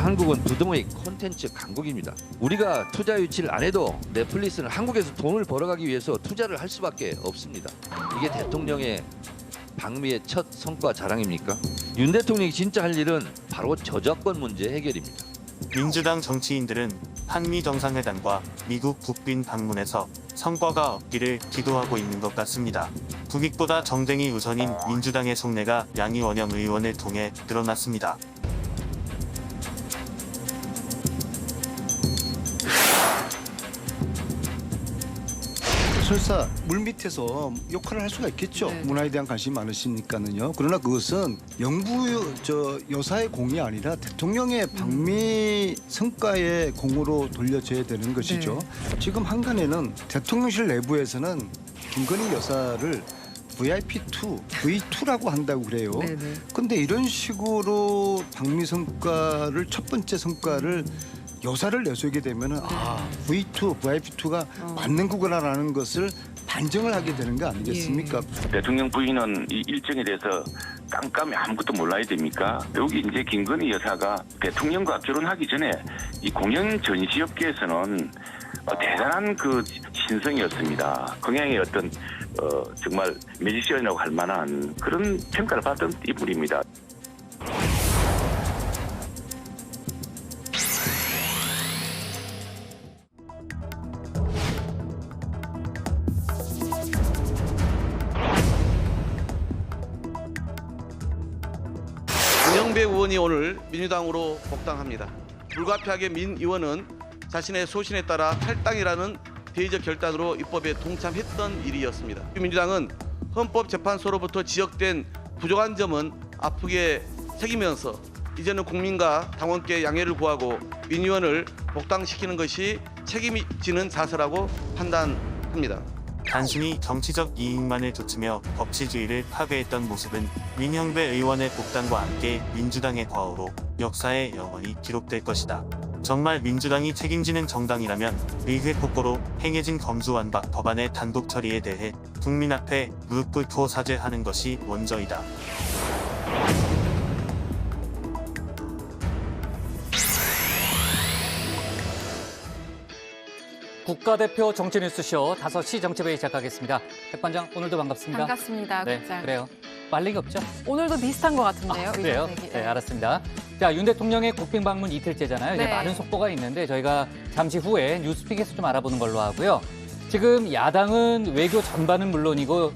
한국은 부동의 콘텐츠 강국입니다. 우리가 투자 유치를 안 해도 넷플릭스는 한국에서 돈을 벌어가기 위해서 투자를 할 수밖에 없습니다. 이게 대통령의 방미의 첫 성과 자랑입니까? 윤 대통령이 진짜 할 일은 바로 저작권 문제 해결입니다. 민주당 정치인들은 한미 정상회담과 미국 국빈 방문에서 성과가 없기를 기도하고 있는 것 같습니다. 국익보다 정쟁이 우선인 민주당의 속내가 양이원영 의원을 통해 드러났습니다. 설사 물밑에서 역할을 할 수가 있겠죠. 네. 문화에 대한 관심이 많으시니까는요. 그러나 그것은 영부 여사의 공이 아니라 대통령의 방미 성과의 공으로 돌려져야 되는 것이죠. 지금 한간에는 대통령실 내부에서는 김건희 여사를 VIP2, V2라고 한다고 그래요. 네네. 근데 이런 식으로 방미 성과를 첫 번째 성과를 여사를 내세우게 되면은 V2, VIP2가 맞는 구구라는 것을 반증을 하게 되는 거 아니겠습니까? 대통령 부인은 이 일정에 대해서 깜깜이 아무것도 몰라야 됩니까? 여기 이제 김건희 여사가 대통령과 결혼하기 전에 이 공연 전시업계에서는 대단한 그 신성이었습니다. 동양의 어떤 정말 매지션이라고 할 만한 그런 평가를 받은 인물입니다. 문영배 의원이 오늘 민주당으로 복당합니다. 불가피하게 민 의원은 자신의 소신에 따라 탈당이라는 대의적 결단으로 입법에 동참했던 일이었습니다. 민주당은 헌법재판소로부터 지적된 부족한 점은 아프게 새기면서 이제는 국민과 당원께 양해를 구하고 민 의원을 복당시키는 것이 책임지는 자세라고 판단합니다. 단순히 정치적 이익만을 좇으며 법치주의를 파괴했던 모습은 민영배 의원의 복당과 함께 민주당의 과오로 역사에 영원히 기록될 것이다. 정말 민주당이 책임지는 정당이라면 의회 폭거로 행해진 검수완박 법안의 단독 처리에 대해 국민 앞에 무릎 꿇고 사죄하는 것이 먼저이다. 국가대표 정치뉴스쇼 5시 정치회의 시작하겠습니다. 백반장 오늘도 반갑습니다. 반갑습니다. 네, 국장. 그래요. 빨리가 없죠? 오늘도 비슷한 것 같은데요. 그래요? 의견 네, 알았습니다. 자, 윤 대통령의 국빈 방문 이틀째잖아요. 이제 네. 많은 속보가 있는데 저희가 잠시 후에 뉴스픽에서 좀 알아보는 걸로 하고요. 지금 야당은 외교 전반은 물론이고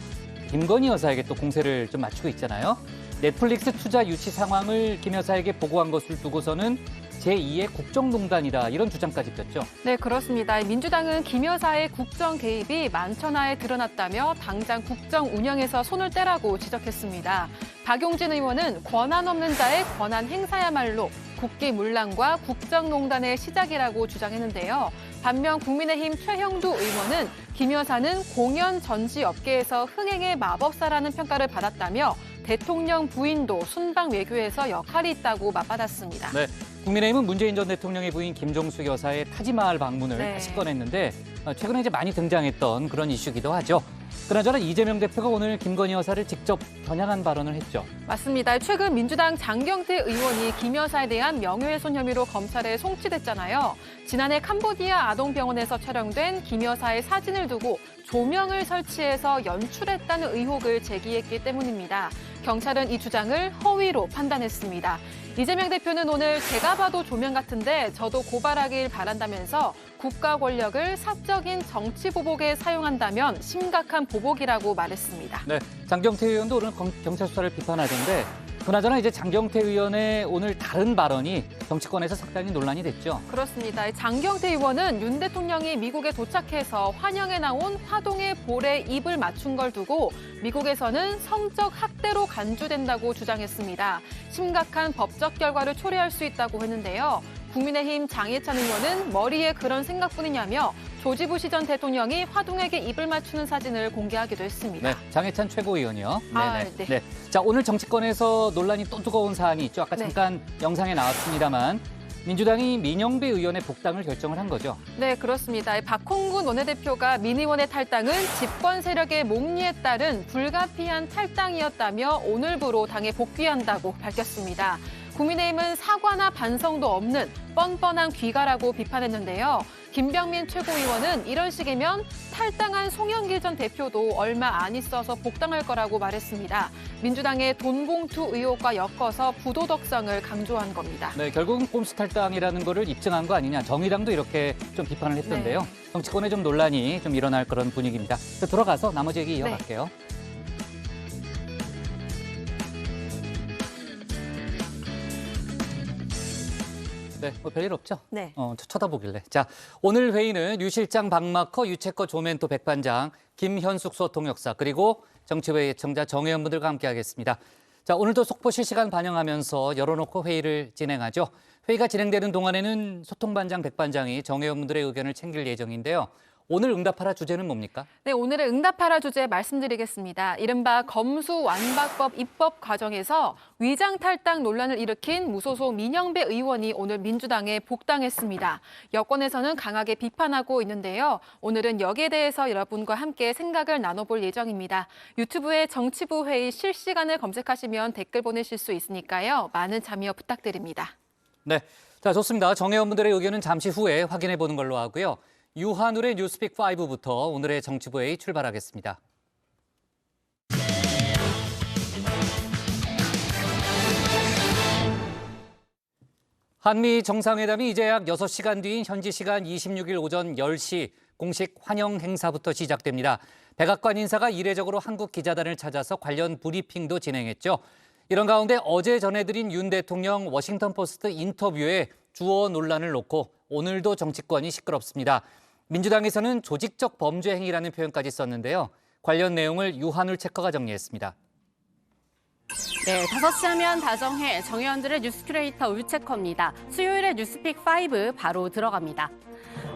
김건희 여사에게 또 공세를 좀 맞추고 있잖아요. 넷플릭스 투자 유치 상황을 김 여사에게 보고한 것을 두고서는 제2의 국정농단이다 이런 주장까지 폈죠. 네, 그렇습니다. 민주당은 김 여사의 국정 개입이 만천하에 드러났다며 당장 국정 운영에서 손을 떼라고 지적했습니다. 박용진 의원은 권한 없는 자의 권한 행사야말로 국기문란과 국정농단의 시작이라고 주장했는데요. 반면 국민의힘 최형두 의원은 김 여사는 공연 전시 업계에서 흥행의 마법사라는 평가를 받았다며 대통령 부인도 순방 외교에서 역할이 있다고 맞받았습니다. 네, 국민의힘은 문재인 전 대통령의 부인 김종숙 여사의 타지마을 방문을 네. 다시 꺼냈는데 최근에 이제 많이 등장했던 그런 이슈기도 하죠. 그나저나 이재명 대표가 오늘 김건희 여사를 직접 겨냥한 발언을 했죠. 맞습니다. 최근 민주당 장경태 의원이 김 여사에 대한 명예훼손 혐의로 검찰에 송치됐잖아요. 지난해 캄보디아 아동병원에서 촬영된 김 여사의 사진을 두고 조명을 설치해서 연출했다는 의혹을 제기했기 때문입니다. 경찰은 이 주장을 허위로 판단했습니다. 이재명 대표는 오늘 제가 봐도 조명 같은데 저도 고발하길 바란다면서 국가 권력을 사적인 정치 보복에 사용한다면 심각한 보복이라고 말했습니다. 네, 장경태 의원도 오늘 경찰 수사를 비판하던데 그나저나 이제 장경태 의원의 오늘 다른 발언이 정치권에서 상당히 논란이 됐죠. 그렇습니다. 장경태 의원은 윤 대통령이 미국에 도착해서 환영에 나온 화동의 볼에 입을 맞춘 걸 두고 미국에서는 성적 학대로 간주된다고 주장했습니다. 심각한 법적 결과를 초래할 수 있다고 했는데요. 국민의힘 장해찬 의원은 머리에 그런 생각뿐이냐며 조지 부시 전 대통령이 화동에게 입을 맞추는 사진을 공개하기도 했습니다. 네, 장해찬 최고위원이요. 네. 네. 자, 오늘 정치권에서 논란이 또 뜨거운 사안이 있죠. 아까 네. 잠깐 영상에 나왔습니다만 민주당이 민영배 의원의 복당을 결정을 한 거죠. 네, 그렇습니다. 박홍근 원내대표가 민 의원의 탈당은 집권 세력의 목리에 따른 불가피한 탈당이었다며 오늘부로 당에 복귀한다고 밝혔습니다. 국민의힘은 사과나 반성도 없는 뻔뻔한 귀가라고 비판했는데요. 김병민 최고위원은 이런 식이면 탈당한 송영길 전 대표도 얼마 안 있어서 복당할 거라고 말했습니다. 민주당의 돈봉투 의혹과 엮어서 부도덕성을 강조한 겁니다. 네, 결국은 꼼수 탈당이라는 거를 입증한 거 아니냐. 정의당도 이렇게 좀 비판을 했던데요. 정치권에 좀 논란이 좀 일어날 그런 분위기입니다. 돌아가서 나머지 얘기 이어갈게요. 네, 뭐 별일 없죠? 네. 쳐다보길래. 자, 오늘 회의는 유 실장 박마커, 유채커 조멘토 백반장, 김현숙 소통역사, 그리고 정치회 예청자 정혜연 분들과 함께하겠습니다. 자, 오늘도 속보 실시간 반영하면서 열어놓고 회의를 진행하죠. 회의가 진행되는 동안에는 소통반장 백반장이 정혜연 분들의 의견을 챙길 예정인데요. 오늘 응답하라 주제는 뭡니까? 네, 오늘의 응답하라 주제 말씀드리겠습니다. 이른바 검수완박법 입법 과정에서 위장 탈당 논란을 일으킨 무소속 민영배 의원이 오늘 민주당에 복당했습니다. 여권에서는 강하게 비판하고 있는데요. 오늘은 여기에 대해서 여러분과 함께 생각을 나눠볼 예정입니다. 유튜브에 정치부 회의 실시간을 검색하시면 댓글 보내실 수 있으니까요. 많은 참여 부탁드립니다. 네, 자 좋습니다. 정혜원 분들의 의견은 잠시 후에 확인해 보는 걸로 하고요. 유한울의 뉴스픽 5부터 오늘의 정치부회의 출발하겠습니다. 한미 정상회담이 이제 약 6시간 뒤인 현지 시간 26일 오전 10시 공식 환영 행사부터 시작됩니다. 백악관 인사가 이례적으로 한국 기자단을 찾아서 관련 브리핑도 진행했죠. 이런 가운데 어제 전해드린 윤 대통령 워싱턴 포스트 인터뷰에 주어 논란을 놓고 오늘도 정치권이 시끄럽습니다. 민주당에서는 조직적 범죄 행위라는 표현까지 썼는데요. 관련 내용을 유한울 체커가 정리했습니다. 네, 5시 하면 다정해 정의원들의 뉴스 큐레이터 울체커입니다. 수요일의 뉴스픽 5 바로 들어갑니다.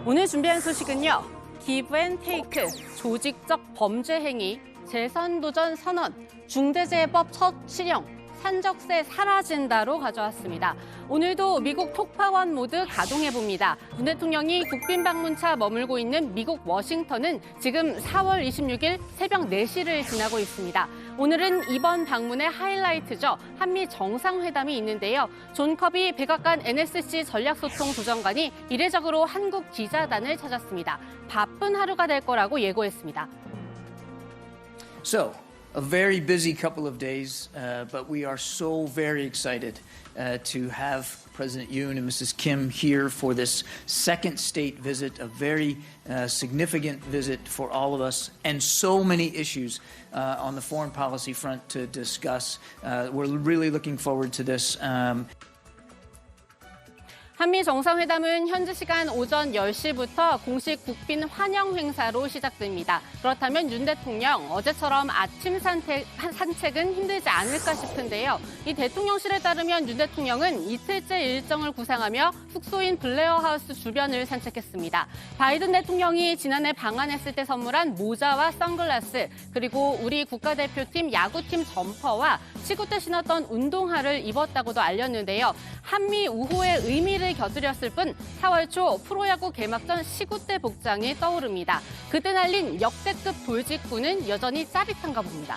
오늘 준비한 소식은요. 기브 앤 테이크, 조직적 범죄 행위, 재선 도전 선언, 중대재해법 첫 실형, 산적세 사라진다로 가져왔습니다. 오늘도 미국 톡파원 모드 가동해봅니다. 윤 대통령이 국빈 방문차 머물고 있는 미국 워싱턴은 지금 4월 26일 새벽 4시를 지나고 있습니다. 오늘은 이번 방문의 하이라이트죠. 한미 정상회담이 있는데요. 존 커비 백악관 NSC 전략소통 부장관이 이례적으로 한국 기자단을 찾았습니다. 바쁜 하루가 될 거라고 예고했습니다. So, a very busy couple of days, but we are so very excited to have President Yoon and Mrs. Kim here for this second state visit, a very significant visit for all of us, and so many issues on the foreign policy front to discuss. We're really looking forward to this. 한미 정상회담은 현지 시간 오전 10시부터 공식 국빈 환영 행사로 시작됩니다. 그렇다면 윤 대통령 어제처럼 아침 산책은 힘들지 않을까 싶은데요. 이 대통령실에 따르면 윤 대통령은 이틀째 일정을 구상하며 숙소인 블레어 하우스 주변을 산책했습니다. 바이든 대통령이 지난해 방한했을 때 선물한 모자와 선글라스, 그리고 우리 국가대표팀 야구팀 점퍼와 시구 때 신었던 운동화를 입었다고도 알렸는데요. 한미 우호의 의미를 곁들였을 뿐 4월 초 프로야구 개막전 시구 때 복장이 떠오릅니다. 그때 날린 역대급 돌직구는 여전히 짜릿한가 봅니다.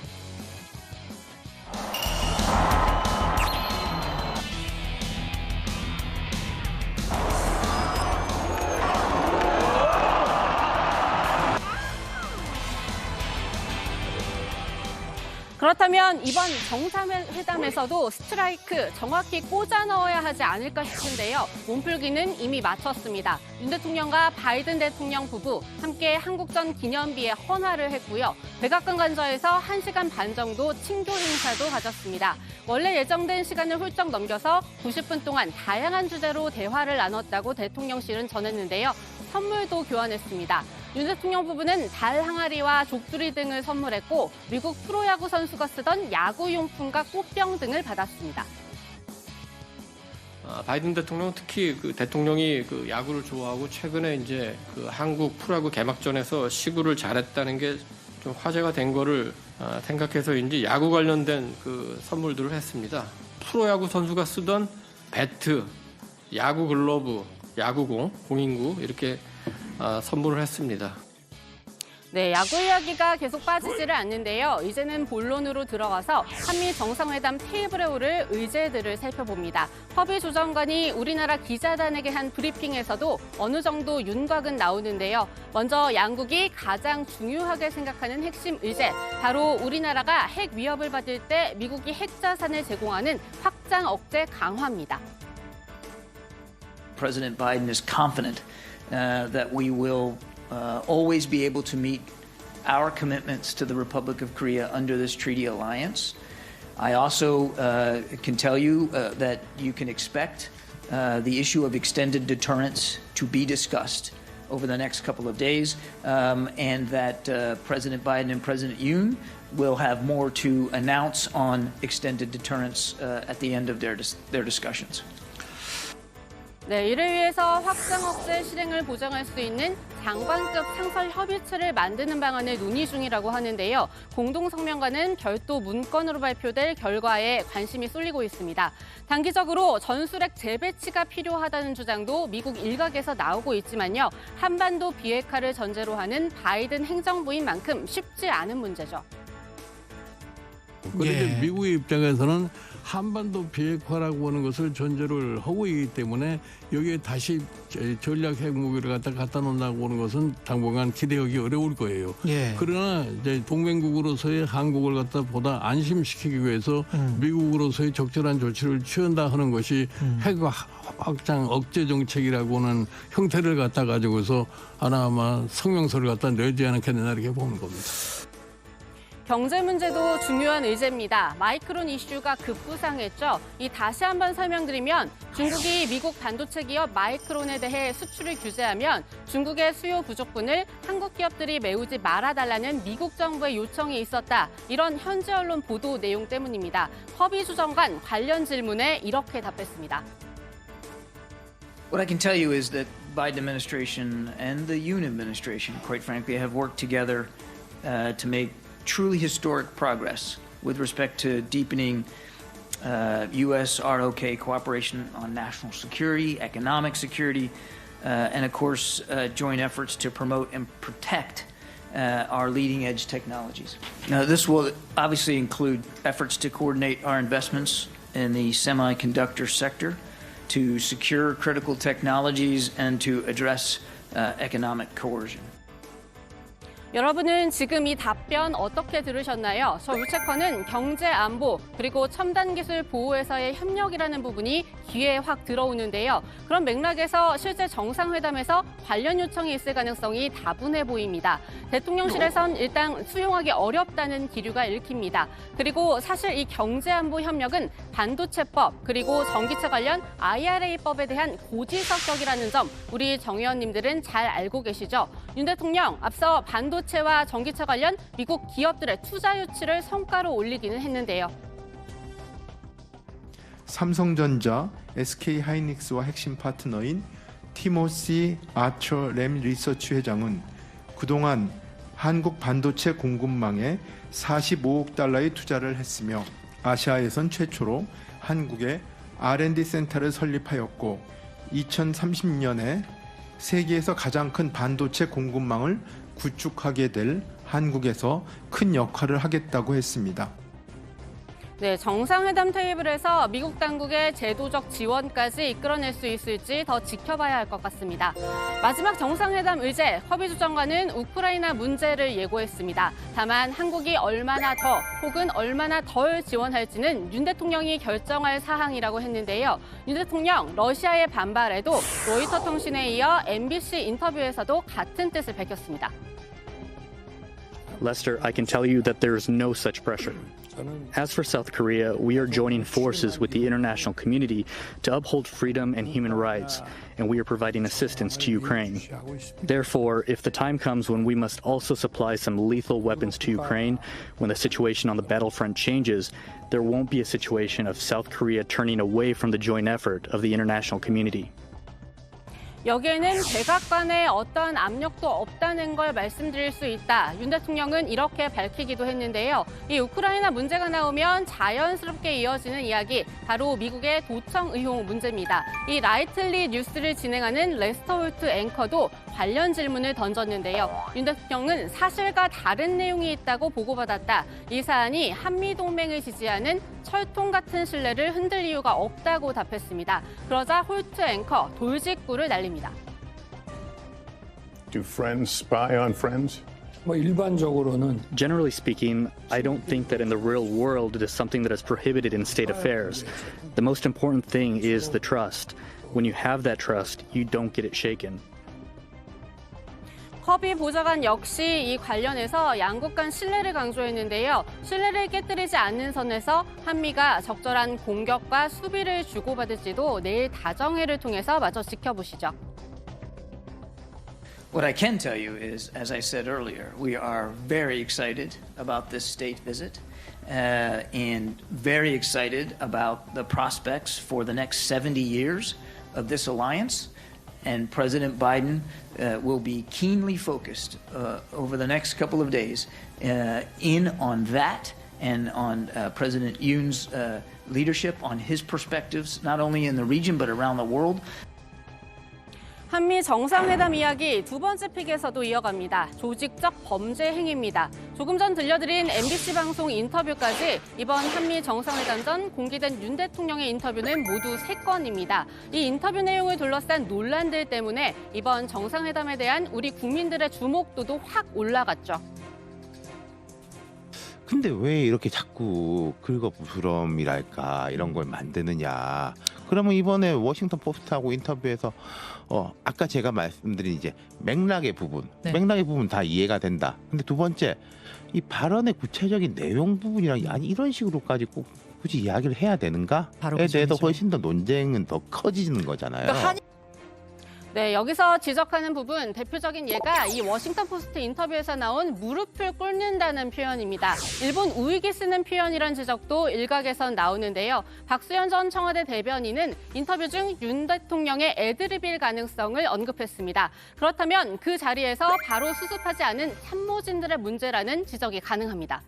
그렇다면 이번 정상회담에서도 스트라이크 정확히 꽂아 넣어야 하지 않을까 싶은데요. 몸풀기는 이미 마쳤습니다. 윤 대통령과 바이든 대통령 부부 함께 한국전 기념비에 헌화를 했고요. 백악관 관저에서 1시간 반 정도 친교 행사도 가졌습니다. 원래 예정된 시간을 훌쩍 넘겨서 90분 동안 다양한 주제로 대화를 나눴다고 대통령실은 전했는데요. 선물도 교환했습니다. 윤 대통령 부부는 달 항아리와 족두리 등을 선물했고 미국 프로야구 선수가 쓰던 야구용품과 꽃병 등을 받았습니다. 바이든 대통령 특히 그 대통령이 그 야구를 좋아하고 최근에 이제 그 한국 프로야구 개막전에서 시구를 잘했다는 게 좀 화제가 된 거를 생각해서인지 야구 관련된 그 선물들을 했습니다. 프로야구 선수가 쓰던 배트, 야구 글러브, 야구공, 공인구 이렇게 선물을 했습니다. 네, 야구 이야기가 계속 빠지지를 않는데요. 이제는 본론으로 들어가서 한미 정상회담 테이블에 오를 의제들을 살펴봅니다. 허비 조정관이 우리나라 기자단에게 한 브리핑에서도 어느 정도 윤곽은 나오는데요. 먼저 양국이 가장 중요하게 생각하는 핵심 의제, 바로 우리나라가 핵 위협을 받을 때 미국이 핵 자산을 제공하는 확장 억제 강화입니다. President Biden is confident that we will always be able to meet our commitments to the Republic of Korea under this treaty alliance. I also can tell you that you can expect the issue of extended deterrence to be discussed over the next couple of days, and that President Biden and President Yoon will have more to announce on extended deterrence at the end of their discussions. 네, 이를 위해서 확장 억제 실행을 보장할 수 있는 장관급 상설 협의체를 만드는 방안을 논의 중이라고 하는데요. 공동성명과는 별도 문건으로 발표될 결과에 관심이 쏠리고 있습니다. 단기적으로 전술핵 재배치가 필요하다는 주장도 미국 일각에서 나오고 있지만요. 한반도 비핵화를 전제로 하는 바이든 행정부인 만큼 쉽지 않은 문제죠. 그런데 미국의 입장에서는 한반도 비핵화라고 하는 것을 전제를 하고 있기 때문에 여기에 다시 전략 핵무기를 갖다 놓는다고 하는 것은 당분간 기대하기 어려울 거예요. 그러나 이제 동맹국으로서의 한국을 갖다 보다 안심시키기 위해서 미국으로서의 적절한 조치를 취한다 하는 것이 핵 확장 억제 정책이라고 하는 형태를 갖다 가지고서 아마 성명서를 갖다 내지 않겠느냐 이렇게 보는 겁니다. 경제 문제도 중요한 의제입니다. 마이크론 이슈가 급부상했죠. 이 다시 한번 설명드리면 중국이 미국 반도체 기업 마이크론에 대해 수출을 규제하면 중국의 수요 부족분을 한국 기업들이 메우지 말아달라는 미국 정부의 요청이 있었다. 이런 현지 언론 보도 내용 때문입니다. 허비 수정관 관련 질문에 이렇게 답했습니다. What I can tell you is that Biden administration and the Yoon administration, quite frankly, have worked together to make truly historic progress with respect to deepening U.S. ROK cooperation on national security, economic security, and of course, joint efforts to promote and protect our leading edge technologies. Now, this will obviously include efforts to coordinate our investments in the semiconductor sector, to secure critical technologies, and to address economic coercion. 여러분은 지금 이 답변 어떻게 들으셨나요? 저 유채커는 경제 안보 그리고 첨단 기술 보호에서의 협력이라는 부분이 귀에 확 들어오는데요. 그런 맥락에서 실제 정상회담에서 관련 요청이 있을 가능성이 다분해 보입니다. 대통령실에선 일단 수용하기 어렵다는 기류가 읽힙니다. 그리고 사실 이 경제 안보 협력은 반도체법 그리고 전기차 관련 IRA법에 대한 고지서격이라는 점 우리 정 의원님들은 잘 알고 계시죠? 윤 대통령 앞서 반도체와 전기차 관련 미국 기업들의 투자 유치를 성과로 올리기는 했는데요. 삼성전자, SK하이닉스와 핵심 파트너인 티모시 아처 램 리서치 회장은 그동안 한국 반도체 공급망에 45억 달러의 투자를 했으며 아시아에선 최초로 한국에 R&D 센터를 설립하였고 2030년에 세계에서 가장 큰 반도체 공급망을 구축하게 될 한국에서 큰 역할을 하겠다고 했습니다. 네, 정상회담 테이블에서 미국 당국의 제도적 지원까지 이끌어낼 수 있을지 더 지켜봐야 할 것 같습니다. 마지막 정상회담 의제, 허비주 장관은 우크라이나 문제를 예고했습니다. 다만 한국이 얼마나 더 혹은 얼마나 덜 지원할지는 윤 대통령이 결정할 사항이라고 했는데요. 윤 대통령, 러시아의 반발에도 로이터 통신에 이어 MBC 인터뷰에서도 같은 뜻을 밝혔습니다. Lester, I can tell you that there is no such pressure. As for South Korea, we are joining forces with the international community to uphold freedom and human rights, and we are providing assistance to Ukraine. Therefore, if the time comes when we must also supply some lethal weapons to Ukraine, when the situation on the battlefront changes, there won't be a situation of South Korea turning away from the joint effort of the international community. 여기에는 백악관에 어떠한 압력도 없다는 걸 말씀드릴 수 있다. 윤 대통령은 이렇게 밝히기도 했는데요. 이 우크라이나 문제가 나오면 자연스럽게 이어지는 이야기, 바로 미국의 도청 의혹 문제입니다. 이 라이틀리 뉴스를 진행하는 레스터 홀트 앵커도 관련 질문을 던졌는데요. 윤 대통령은 사실과 다른 내용이 있다고 보고받았다. 이 사안이 한미동맹을 지지하는 철통 같은 신뢰를 흔들 이유가 없다고 답했습니다. 그러자 홀트 앵커 돌직구를 날립니다. Do friends spy on friends? 뭐 일반적으로는 Generally speaking, I don't think that in the real world it is something that is prohibited in state affairs. The most important thing is the trust. When you have that trust, you don't get it shaken. 커비 보좌관 역시 이 관련해서 양국 간 신뢰를 강조했는데요. 신뢰를 깨뜨리지 않는 선에서 한미가 적절한 공격과 수비를 주고받을지도 내일 다정회를 통해서 마저 지켜보시죠. What I can tell you is, as I said earlier, we are very excited about this state visit and very excited about the prospects for the next 70 years of this alliance. And President Biden will be keenly focused over the next couple of days in on that and on President Yoon's leadership, on his perspectives, not only in the region but around the world. 한미 정상회담 이야기 두 번째 픽에서도 이어갑니다. 조직적 범죄 행위입니다. 조금 전 들려드린 MBC 방송 인터뷰까지 이번 한미 정상회담 전 공개된 윤 대통령의 인터뷰는 모두 3건입니다. 이 인터뷰 내용을 둘러싼 논란들 때문에 이번 정상회담에 대한 우리 국민들의 주목도도 확 올라갔죠. 근데 왜 이렇게 자꾸 긁어부스럼이랄까 이런 걸 만드느냐. 그러면 이번에 워싱턴 포스트하고 인터뷰에서 아까 제가 말씀드린 이제 맥락의 부분 다 이해가 된다. 근데 두 번째 이 발언의 구체적인 내용 부분이랑 아니 이런 식으로까지 꼭 굳이 이야기를 해야 되는가에 대해서 훨씬 더 논쟁은 더 커지는 거잖아요. 그러니까 네, 여기서 지적하는 부분 대표적인 예가 이 워싱턴 포스트 인터뷰에서 나온 무릎을 꿇는다는 표현입니다. 일본 우익이 쓰는 표현이란 지적도 일각에선 나오는데요. 박수현 전 청와대 대변인은 인터뷰 중 윤 대통령의 애드립일 가능성을 언급했습니다. 그렇다면 그 자리에서 바로 수습하지 않은 참모진들의 문제라는 지적이 가능합니다.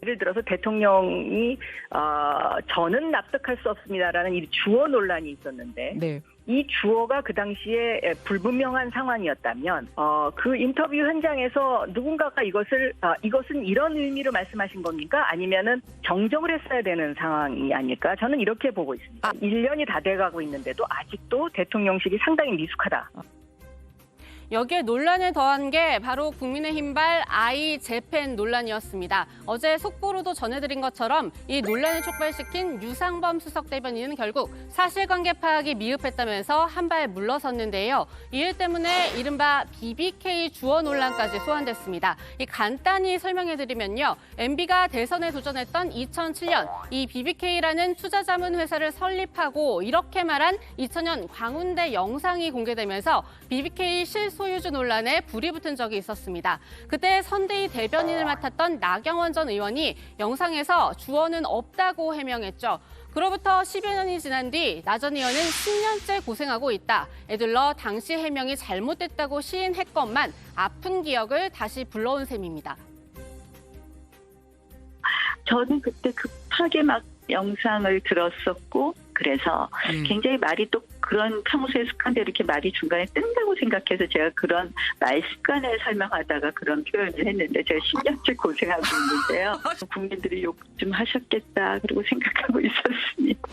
예를 들어서 대통령이 저는 납득할 수 없습니다라는 이 주어 논란이 있었는데 이 주어가 그 당시에 불분명한 상황이었다면 그 인터뷰 현장에서 누군가가 이것은 이런 의미로 말씀하신 겁니까? 아니면은 정정을 했어야 되는 상황이 아닐까? 저는 이렇게 보고 있습니다. 1년이 다 돼가고 있는데도 아직도 대통령실이 상당히 미숙하다. 여기에 논란을 더한 게 바로 국민의힘발 아이 재팬 논란이었습니다. 어제 속보로도 전해드린 것처럼 이 논란을 촉발시킨 유상범 수석 대변인은 결국 사실관계 파악이 미흡했다면서 한 발 물러섰는데요. 이 일 때문에 이른바 BBK 주어 논란까지 소환됐습니다. 간단히 설명해드리면요. MB가 대선에 도전했던 2007년 이 BBK라는 투자자문 회사를 설립하고 이렇게 말한 2000년 광운대 영상이 공개되면서 BBK 실소유주 논란에 불이 붙은 적이 있었습니다. 그때 선대위 대변인을 맡았던 나경원 전 의원이 영상에서 주어는 없다고 해명했죠. 그로부터 10여 년이 지난 뒤 나 전 의원은 10년째 고생하고 있다. 애들러 당시 해명이 잘못됐다고 시인했건만 아픈 기억을 다시 불러온 셈입니다. 저는 그때 급하게 막 영상을 들었었고 그래서 굉장히 말이 또 그런 평소의 습관대로 이렇게 말이 중간에 뜬다고 생각해서 제가 그런 말 습관을 설명하다가 그런 표현을 했는데 제가 10년째 고생하고 있는데요. 국민들이 욕 좀 하셨겠다 그리고 생각하고 있었습니다.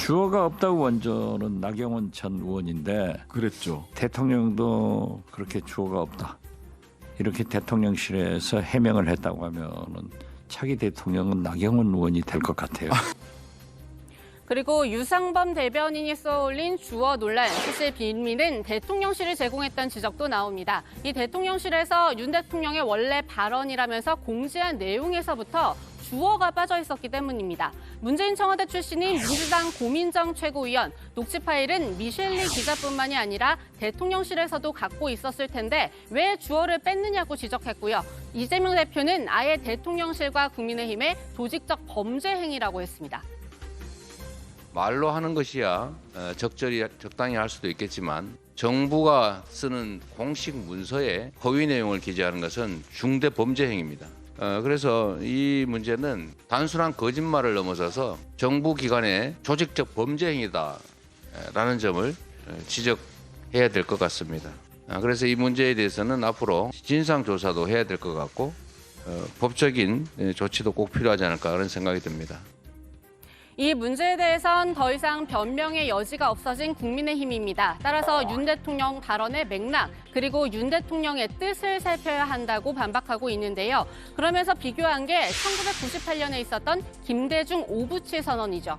주어가 없다고 원조는 나경원 전 의원인데 그랬죠. 대통령도 그렇게 주어가 없다. 이렇게 대통령실에서 해명을 했다고 하면은 차기 대통령은 나경원 의원이 될 것 같아요. 그리고 유상범 대변인이 쏘올린 주어 논란, 사실 빌미는 대통령실이 제공했던 지적도 나옵니다. 이 대통령실에서 윤 대통령의 원래 발언이라면서 공지한 내용에서부터 주어가 빠져 있었기 때문입니다. 문재인 청와대 출신인 민주당 고민정 최고위원, 녹취 파일은 미셸리 기자뿐만이 아니라 대통령실에서도 갖고 있었을 텐데 왜 주어를 뺐느냐고 지적했고요. 이재명 대표는 아예 대통령실과 국민의힘의 조직적 범죄 행위라고 했습니다. 말로 하는 것이야 적당히 할 수도 있겠지만 정부가 쓰는 공식 문서에 허위 내용을 기재하는 것은 중대 범죄 행위입니다. 그래서 이 문제는 단순한 거짓말을 넘어서서 정부 기관의 조직적 범죄 행위다라는 점을 지적해야 될 것 같습니다. 그래서 이 문제에 대해서는 앞으로 진상조사도 해야 될 것 같고 법적인 조치도 꼭 필요하지 않을까 그런 생각이 듭니다. 이 문제에 대해선 더 이상 변명의 여지가 없어진 국민의힘입니다. 따라서 윤 대통령 발언의 맥락 그리고 윤 대통령의 뜻을 살펴야 한다고 반박하고 있는데요. 그러면서 비교한 게 1998년에 있었던 김대중 오부치 선언이죠.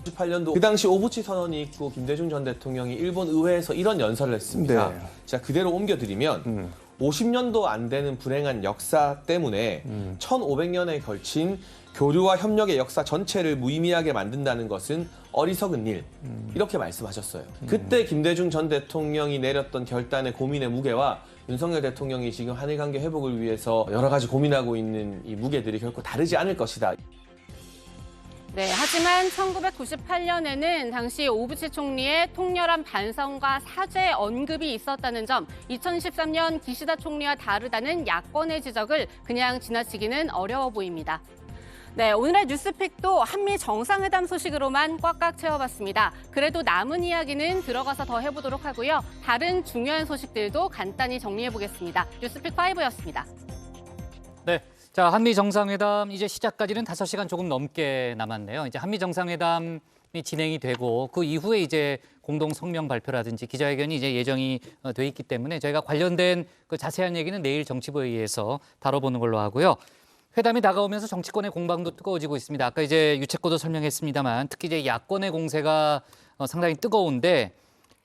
98년도 그 당시 오부치 선언이 있고 김대중 전 대통령이 일본 의회에서 이런 연설을 했습니다. 네. 제가 그대로 옮겨드리면 50년도 안 되는 불행한 역사 때문에 1500년에 걸친 교류와 협력의 역사 전체를 무의미하게 만든다는 것은 어리석은 일, 이렇게 말씀하셨어요. 그때 김대중 전 대통령이 내렸던 결단의 고민의 무게와 윤석열 대통령이 지금 한일관계 회복을 위해서 여러 가지 고민하고 있는 이 무게들이 결코 다르지 않을 것이다. 네, 하지만 1998년에는 당시 오부치 총리의 통렬한 반성과 사죄 언급이 있었다는 점, 2013년 기시다 총리와 다르다는 야권의 지적을 그냥 지나치기는 어려워 보입니다. 네, 오늘의 뉴스픽도 한미 정상회담 소식으로만 꽉꽉 채워봤습니다. 그래도 남은 이야기는 들어가서 더 해보도록 하고요. 다른 중요한 소식들도 간단히 정리해보겠습니다. 뉴스픽 5였습니다. 네. 자, 한미 정상회담 이제 시작까지는 5시간 조금 넘게 남았네요. 이제 한미 정상회담이 진행이 되고 그 이후에 이제 공동 성명 발표라든지 기자회견이 이제 예정이 돼 있기 때문에 저희가 관련된 그 자세한 얘기는 내일 정치부회의에서 다뤄보는 걸로 하고요. 회담이 다가오면서 정치권의 공방도 뜨거워지고 있습니다. 아까 이제 유채코도 설명했습니다만 특히 이제 야권의 공세가 상당히 뜨거운데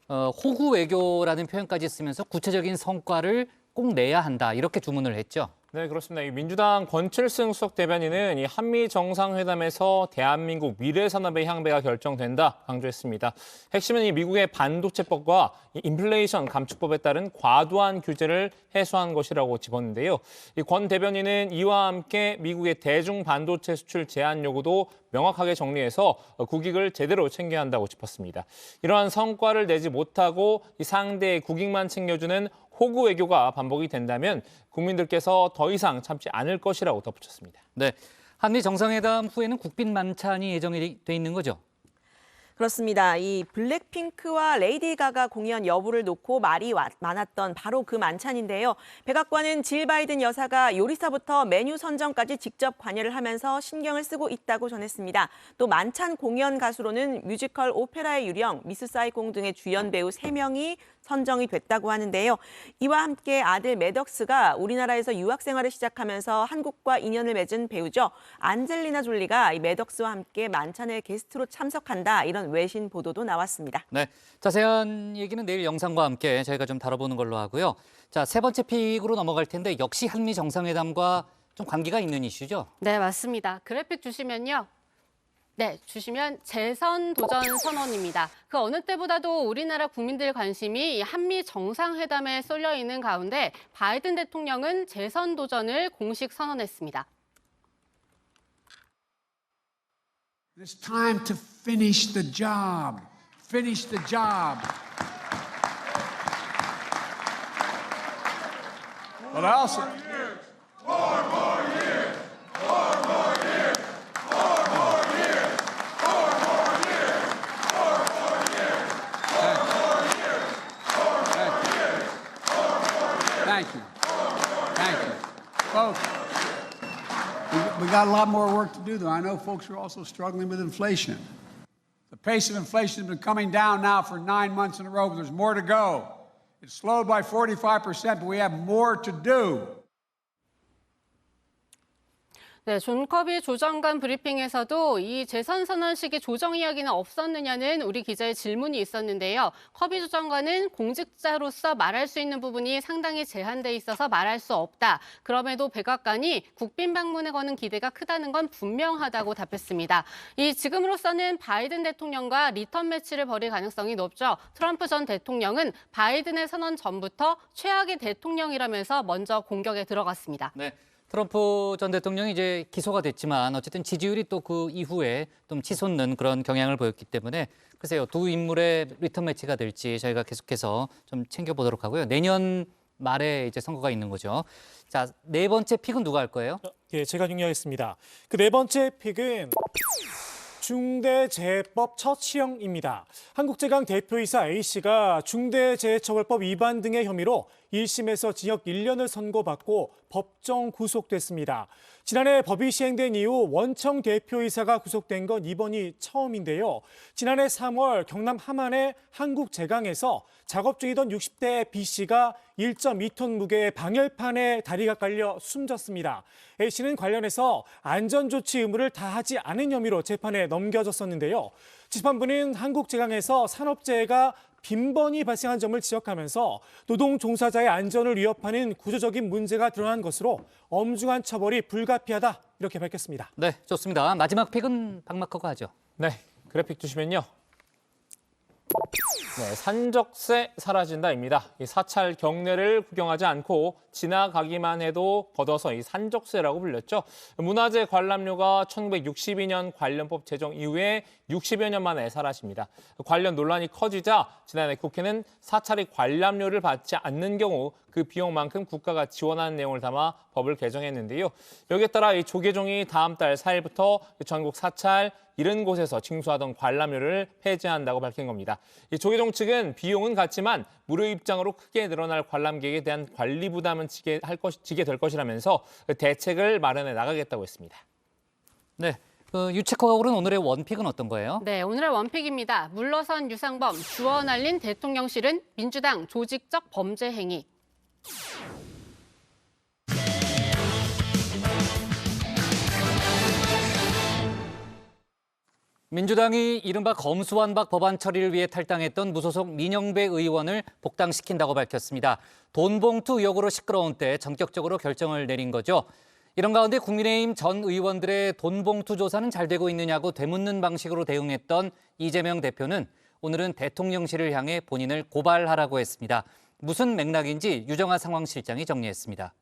호구 외교라는 표현까지 쓰면서 구체적인 성과를 꼭 내야 한다 이렇게 주문을 했죠. 네, 그렇습니다. 이 민주당 권칠승 수석 대변인은 이 한미 정상회담에서 대한민국 미래 산업의 향배가 결정된다 강조했습니다. 핵심은 이 미국의 반도체법과 이 인플레이션 감축법에 따른 과도한 규제를 해소한 것이라고 짚었는데요. 이 권 대변인은 이와 함께 미국의 대중 반도체 수출 제한 요구도 명확하게 정리해서 국익을 제대로 챙겨야 한다고 짚었습니다. 이러한 성과를 내지 못하고 이 상대의 국익만 챙겨주는 호구 외교가 반복이 된다면 국민들께서 더 이상 참지 않을 것이라고 덧붙였습니다. 네, 한미 정상회담 후에는 국빈 만찬이 예정이 돼 있는 거죠? 그렇습니다. 이 블랙핑크와 레이디 가가 공연 여부를 놓고 말이 많았던 바로 그 만찬인데요. 백악관은 질 바이든 여사가 요리사부터 메뉴 선정까지 직접 관여를 하면서 신경을 쓰고 있다고 전했습니다. 또 만찬 공연 가수로는 뮤지컬 오페라의 유령, 미스 사이공 등의 주연 배우 3명이 선정이 됐다고 하는데요. 이와 함께 아들 매덕스가 우리나라에서 유학 생활을 시작하면서 한국과 인연을 맺은 배우죠. 안젤리나 졸리가 이 매덕스와 함께 만찬에 게스트로 참석한다. 이런 외신 보도도 나왔습니다. 네, 자세한 얘기는 내일 영상과 함께 저희가 좀 다뤄보는 걸로 하고요. 자, 세 번째 픽으로 넘어갈 텐데 역시 한미 정상회담과 좀 관계가 있는 이슈죠? 네, 맞습니다. 그래픽 주시면요. 네, 주시면 재선 도전 선언입니다. 그 어느 때보다도 우리나라 국민들 관심이 한미 정상회담에 쏠려 있는 가운데 바이든 대통령은 재선 도전을 공식 선언했습니다. It's time to finish the job. Finish the job. But also, Thank you. Thank you. Folks, we got a lot more work to do, though. I know folks are also struggling with inflation. The pace of inflation has been coming down now for 9 months in a row, but there's more to go. It slowed by 45%, but we have more to do. 네, 존 커비 조정관 브리핑에서도 이 재선 선언 시기 조정 이야기는 없었느냐는 우리 기자의 질문이 있었는데요. 커비 조정관은 공직자로서 말할 수 있는 부분이 상당히 제한돼 있어서 말할 수 없다. 그럼에도 백악관이 국빈 방문에 거는 기대가 크다는 건 분명하다고 답했습니다. 이 지금으로서는 바이든 대통령과 리턴 매치를 벌일 가능성이 높죠. 트럼프 전 대통령은 바이든의 선언 전부터 최악의 대통령이라면서 먼저 공격에 들어갔습니다. 네. 트럼프 전 대통령이 이제 기소가 됐지만 어쨌든 지지율이 또 그 이후에 좀 치솟는 그런 경향을 보였기 때문에 글쎄요, 두 인물의 리턴 매치가 될지 저희가 계속해서 좀 챙겨보도록 하고요. 내년 말에 이제 선거가 있는 거죠. 자, 네 번째 픽은 누가 할 거예요? 예, 제가 정리하겠습니다. 그 네 번째 픽은 중대재해법 첫 시형입니다. 한국제강 대표이사 A씨가 중대재해처벌법 위반 등의 혐의로 1심에서 징역 1년을 선고받고 법정 구속됐습니다. 지난해 법이 시행된 이후 원청 대표이사가 구속된 건 이번이 처음인데요. 지난해 3월 경남 함안의 한국제강에서 작업 중이던 60대 B씨가 1.2톤 무게의 방열판에 다리가 깔려 숨졌습니다. A씨는 관련해서 안전조치 의무를 다하지 않은 혐의로 재판에 넘겨졌었는데요. 재판부는 한국제강에서 산업재해가 빈번히 발생한 점을 지적하면서 노동 종사자의 안전을 위협하는 구조적인 문제가 드러난 것으로 엄중한 처벌이 불가피하다 이렇게 밝혔습니다. 네, 좋습니다. 마지막 픽은 박마커가 하죠. 네, 그래픽 주시면요. 네, 산적새 사라진다입니다. 이 사찰 경내를 구경하지 않고 지나가기만 해도 걷어서 이 산적새라고 불렸죠. 문화재 관람료가 1962년 관련법 제정 이후에 60여 년 만에 사라집니다. 관련 논란이 커지자 지난해 국회는 사찰이 관람료를 받지 않는 경우 그 비용만큼 국가가 지원하는 내용을 담아 법을 개정했는데요. 여기에 따라 이 조계종이 다음 달 4일부터 전국 사찰 70곳에서 징수하던 관람료를 폐지한다고 밝힌 겁니다. 이 조계종 측은 비용은 같지만 무료 입장으로 크게 늘어날 관람객에 대한 관리 부담은 지게 될 것이라면서 대책을 마련해 나가겠다고 했습니다. 네, 유채커가 고른 오늘의 원픽은 어떤 거예요? 네, 오늘의 원픽입니다. 물러선 유상범, 주워 날린 대통령실은 민주당 조직적 범죄 행위. 민주당이 이른바 검수완박 법안 처리를 위해 탈당했던 무소속 민영배 의원을 복당시킨다고 밝혔습니다. 돈봉투 의혹으로 시끄러운 때 전격적으로 결정을 내린 거죠. 이런 가운데 국민의힘 전 의원들의 돈봉투 조사는 잘 되고 있느냐고 되묻는 방식으로 대응했던 이재명 대표는 오늘은 대통령실을 향해 본인을 고발하라고 했습니다. 무슨 맥락인지 유정아 상황실장이 정리했습니다.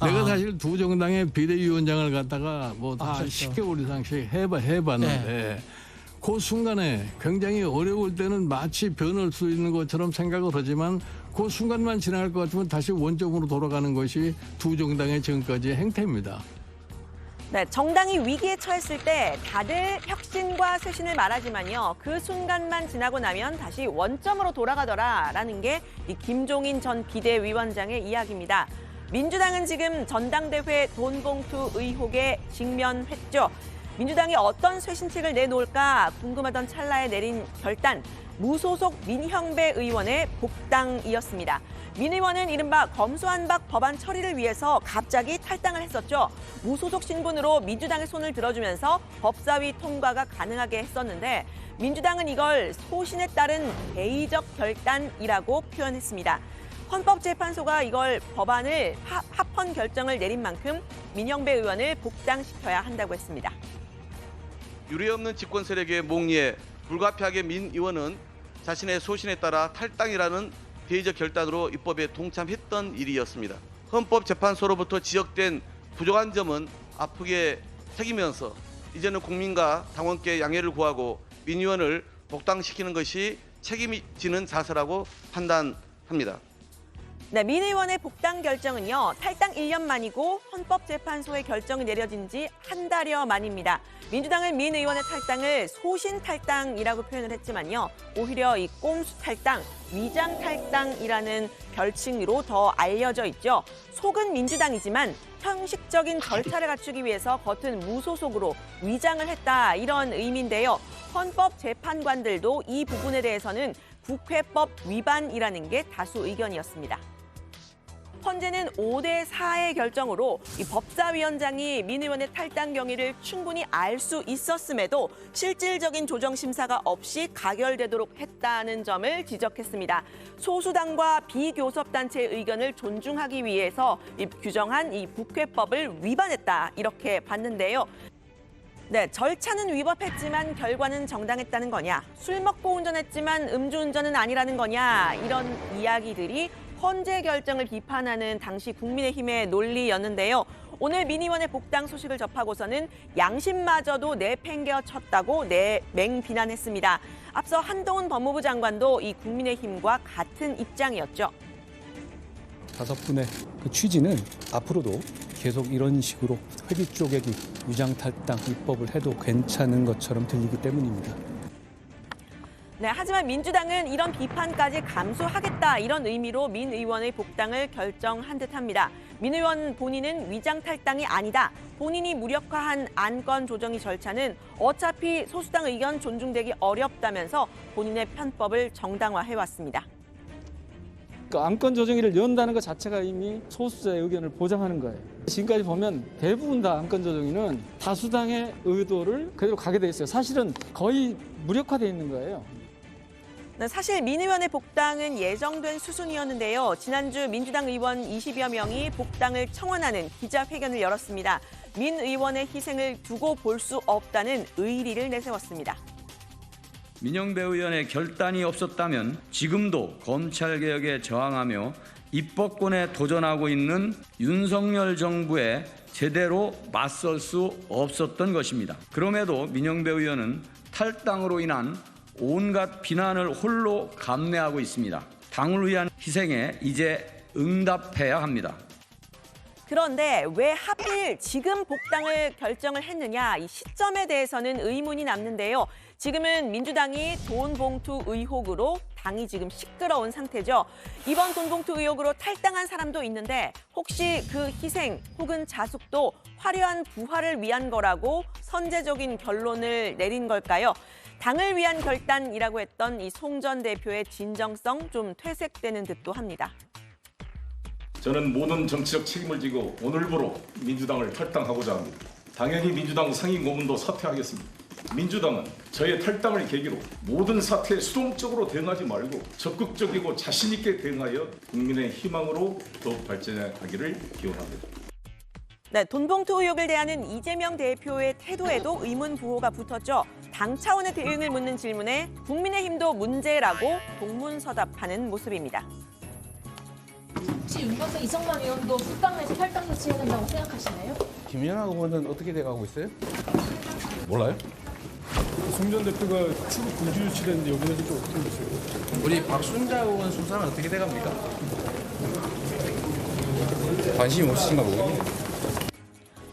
내가 사실 두 정당의 비대위원장을 갖다가 뭐 다 10개월 이상씩 해봤는데 그 순간에 굉장히 어려울 때는 마치 변할 수 있는 것처럼 생각을 하지만 그 순간만 지나갈 것 같으면 다시 원점으로 돌아가는 것이 두 정당의 지금까지의 행태입니다. 네, 정당이 위기에 처했을 때 다들 혁신과 쇄신을 말하지만요. 그 순간만 지나고 나면 다시 원점으로 돌아가더라라는 게 이 김종인 전 비대위원장의 이야기입니다. 민주당은 지금 전당대회 돈봉투 의혹에 직면했죠. 민주당이 어떤 쇄신책을 내놓을까 궁금하던 찰나에 내린 결단, 무소속 민형배 의원의 복당이었습니다. 민 의원은 이른바 검수완박 법안 처리를 위해서 갑자기 탈당을 했었죠. 무소속 신분으로 민주당의 손을 들어주면서 법사위 통과가 가능하게 했었는데 민주당은 이걸 소신에 따른 대의적 결단이라고 표현했습니다. 헌법재판소가 이걸 법안을 합헌 결정을 내린 만큼 민영배 의원을 복당시켜야 한다고 했습니다. 유례없는 집권 세력의 몽리에 불가피하게 민 의원은 자신의 소신에 따라 탈당이라는 대의적 결단으로 입법에 동참했던 일이었습니다. 헌법재판소로부터 지적된 부족한 점은 아프게 새기면서 이제는 국민과 당원께 양해를 구하고 민 의원을 복당시키는 것이 책임지는 자세라고 판단합니다. 네, 민 의원의 복당 결정은요. 탈당 1년 만이고 헌법재판소의 결정이 내려진 지 한 달여 만입니다. 민주당은 민 의원의 탈당을 소신 탈당이라고 표현을 했지만요. 오히려 이 꼼수 탈당, 위장 탈당이라는 별칭으로 더 알려져 있죠. 속은 민주당이지만 형식적인 절차를 갖추기 위해서 겉은 무소속으로 위장을 했다 이런 의미인데요. 헌법재판관들도 이 부분에 대해서는 국회법 위반이라는 게 다수 의견이었습니다. 헌재는 5대4의 결정으로 이 법사위원장이 민 의원의 탈당 경위를 충분히 알 수 있었음에도 실질적인 조정 심사가 없이 가결되도록 했다는 점을 지적했습니다. 소수당과 비교섭단체의 의견을 존중하기 위해서 규정한 이 국회법을 위반했다 이렇게 봤는데요. 네, 절차는 위법했지만 결과는 정당했다는 거냐? 술 먹고 운전했지만 음주운전은 아니라는 거냐? 이런 이야기들이 헌재 결정을 비판하는 당시 국민의힘의 논리였는데요. 오늘 민의원의 복당 소식을 접하고서는 양심마저도 내팽개쳤다고 맹비난했습니다. 앞서 한동훈 법무부 장관도 이 국민의힘과 같은 입장이었죠. 5분의 그 취지는 앞으로도 계속 이런 식으로 회기 쪼개기, 위장탈당 입법을 해도 괜찮은 것처럼 들리기 때문입니다. 네, 하지만 민주당은 이런 비판까지 감수하겠다 이런 의미로 민 의원의 복당을 결정한 듯합니다. 민 의원 본인은 위장탈당이 아니다. 본인이 무력화한 안건 조정이 절차는 어차피 소수당 의견 존중되기 어렵다면서 본인의 편법을 정당화해왔습니다. 안건 조정위를 연다는 것 자체가 이미 소수자의 의견을 보장하는 거예요. 지금까지 보면 대부분 다 안건 조정위는 다수당의 의도를 그대로 가게 돼 있어요. 사실은 거의 무력화돼 있는 거예요. 사실 민 의원의 복당은 예정된 수순이었는데요. 지난주 민주당 의원 20여 명이 복당을 청원하는 기자회견을 열었습니다. 민 의원의 희생을 두고 볼 수 없다는 의리를 내세웠습니다. 민영배 의원의 결단이 없었다면 지금도 검찰개혁에 저항하며 입법권에 도전하고 있는 윤석열 정부에 제대로 맞설 수 없었던 것입니다. 그럼에도 민영배 의원은 탈당으로 인한 온갖 비난을 홀로 감내하고 있습니다. 당을 위한 희생에 이제 응답해야 합니다. 그런데 왜 하필 지금 복당을 결정을 했느냐, 이 시점에 대해서는 의문이 남는데요. 지금은 민주당이 돈 봉투 의혹으로 당이 지금 시끄러운 상태죠. 이번 돈 봉투 의혹으로 탈당한 사람도 있는데 혹시 그 희생 혹은 자숙도 화려한 부활을 위한 거라고 선제적인 결론을 내린 걸까요? 당을 위한 결단이라고 했던 이 송 전 대표의 진정성 좀 퇴색되는 듯도 합니다. 저는 모든 정치적 책임을 지고 오늘부로 민주당을 탈당하고자 합니다. 당연히 민주당 상임 고문도 사퇴하겠습니다. 민주당은 저의 탈당을 계기로 모든 사태에 수동적으로 대응하지 말고 적극적이고 자신 있게 대응하여 국민의 희망으로 더욱 발전하기를 기원합니다. 네, 돈봉투 의혹을 대하는 이재명 대표의 태도에도 의문 부호가 붙었죠. 당 차원의 대응을 묻는 질문에 국민의힘도 문제라고 동문서답하는 모습입니다. 혹시 윤석열 이성만 의원도 수당에서 탈당 조치해야 된다고 생각하시나요? 김연아 의원은 어떻게 돼가고 있어요? 몰라요? 송 전 대표가 출국 금지 조치됐는데 여기는 좀 어떻게 보세요? 우리 박순자 의원 수사는 어떻게 돼갑니까? 관심이 없으신가 보군요.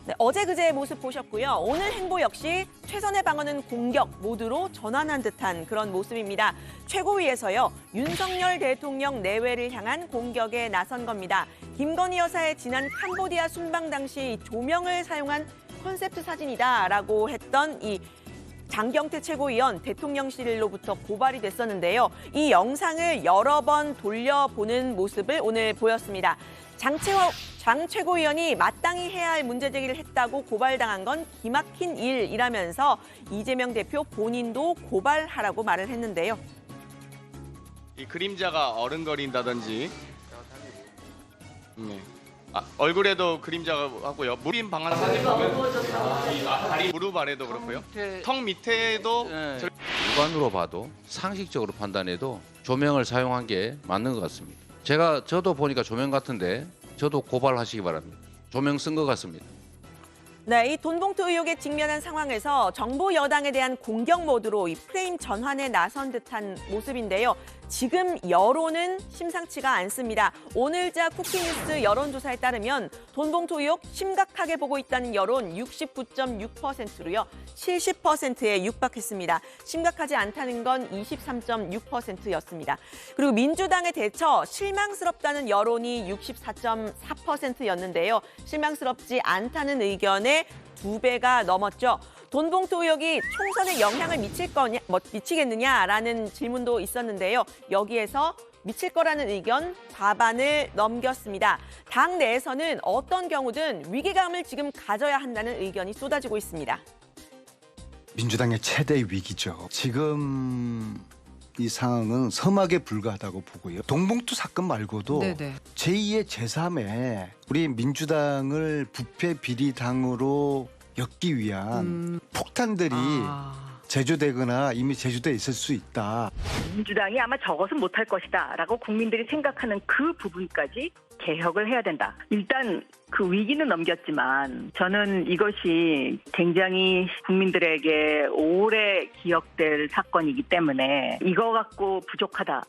네, 어제 그제의 모습 보셨고요. 오늘 행보 역시 최선의 방어는 공격 모드로 전환한 듯한 그런 모습입니다. 최고위에서요. 윤석열 대통령 내외를 향한 공격에 나선 겁니다. 김건희 여사의 지난 캄보디아 순방 당시 조명을 사용한 콘셉트 사진이다라고 했던 이 장경태 최고위원 대통령실로부터 고발이 됐었는데요. 이 영상을 여러 번 돌려보는 모습을 오늘 보였습니다. 장 최고위원이 마땅히 해야 할 문제 제기를 했다고 고발당한 건 기막힌 일이라면서 이재명 대표 본인도 고발하라고 말을 했는데요. 이 그림자가 어른거린다든지 얼굴에도 그림자가 하고요. 무림 방안 다리 무릎 아래도 그렇고요. 턱 밑에도 육안으로 봐도 상식적으로 판단해도 조명을 사용한 게 맞는 것 같습니다. 저도 보니까 조명 같은데 저도 고발하시기 바랍니다. 조명 쓴 것 같습니다. 네, 이 돈봉투 의혹에 직면한 상황에서 정부 여당에 대한 공격 모드로 이 프레임 전환에 나선 듯한 모습인데요. 지금 여론은 심상치가 않습니다. 오늘자 쿠키뉴스 여론조사에 따르면 돈봉투 의혹 심각하게 보고 있다는 여론 69.6%로요. 70%에 육박했습니다. 심각하지 않다는 건 23.6%였습니다. 그리고 민주당의 대처 실망스럽다는 여론이 64.4%였는데요. 실망스럽지 않다는 의견의 2배가 넘었죠. 돈봉투 의혹이 총선에 영향을 미치겠느냐라는 질문도 있었는데요. 여기에서 미칠 거라는 의견 과반을 넘겼습니다. 당 내에서는 어떤 경우든 위기감을 지금 가져야 한다는 의견이 쏟아지고 있습니다. 민주당의 최대 위기죠. 지금 이 상황은 서막에 불과하다고 보고요. 돈봉투 사건 말고도 제2의 제3의 우리 민주당을 부패 비리당으로 엮기 위한 폭탄들이 제조되거나 이미 제조돼 있을 수 있다. 민주당이 아마 저것은 못할 것이다라고 국민들이 생각하는 그 부분까지 개혁을 해야 된다. 일단 그 위기는 넘겼지만 저는 이것이 굉장히 국민들에게 오래 기억될 사건이기 때문에 이거 갖고 부족하다.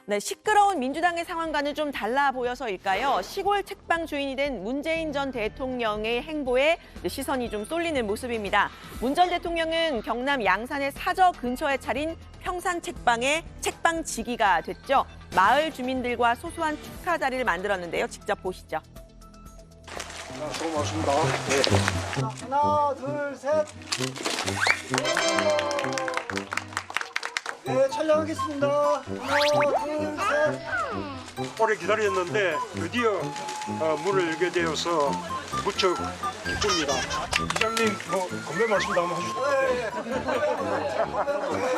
네, 시끄러운 민주당의 상황과는 좀 달라 보여서일까요? 시골 책방 주인이 된 문재인 전 대통령의 행보에 시선이 좀 쏠리는 모습입니다. 문 전 대통령은 경남 양산의 사저 근처에 차린 평산 책방의 책방지기가 됐죠. 마을 주민들과 소소한 축하 자리를 만들었는데요. 직접 보시죠. 수고 많습니다. 네. 하나, 둘, 셋. 네, 촬영하겠습니다. 하나, 둘, 셋. 오래 기다렸는데 드디어 문을 열게 되어서 무척 기쁩니다. 이장님, 건배 말씀도 한번 해주세요.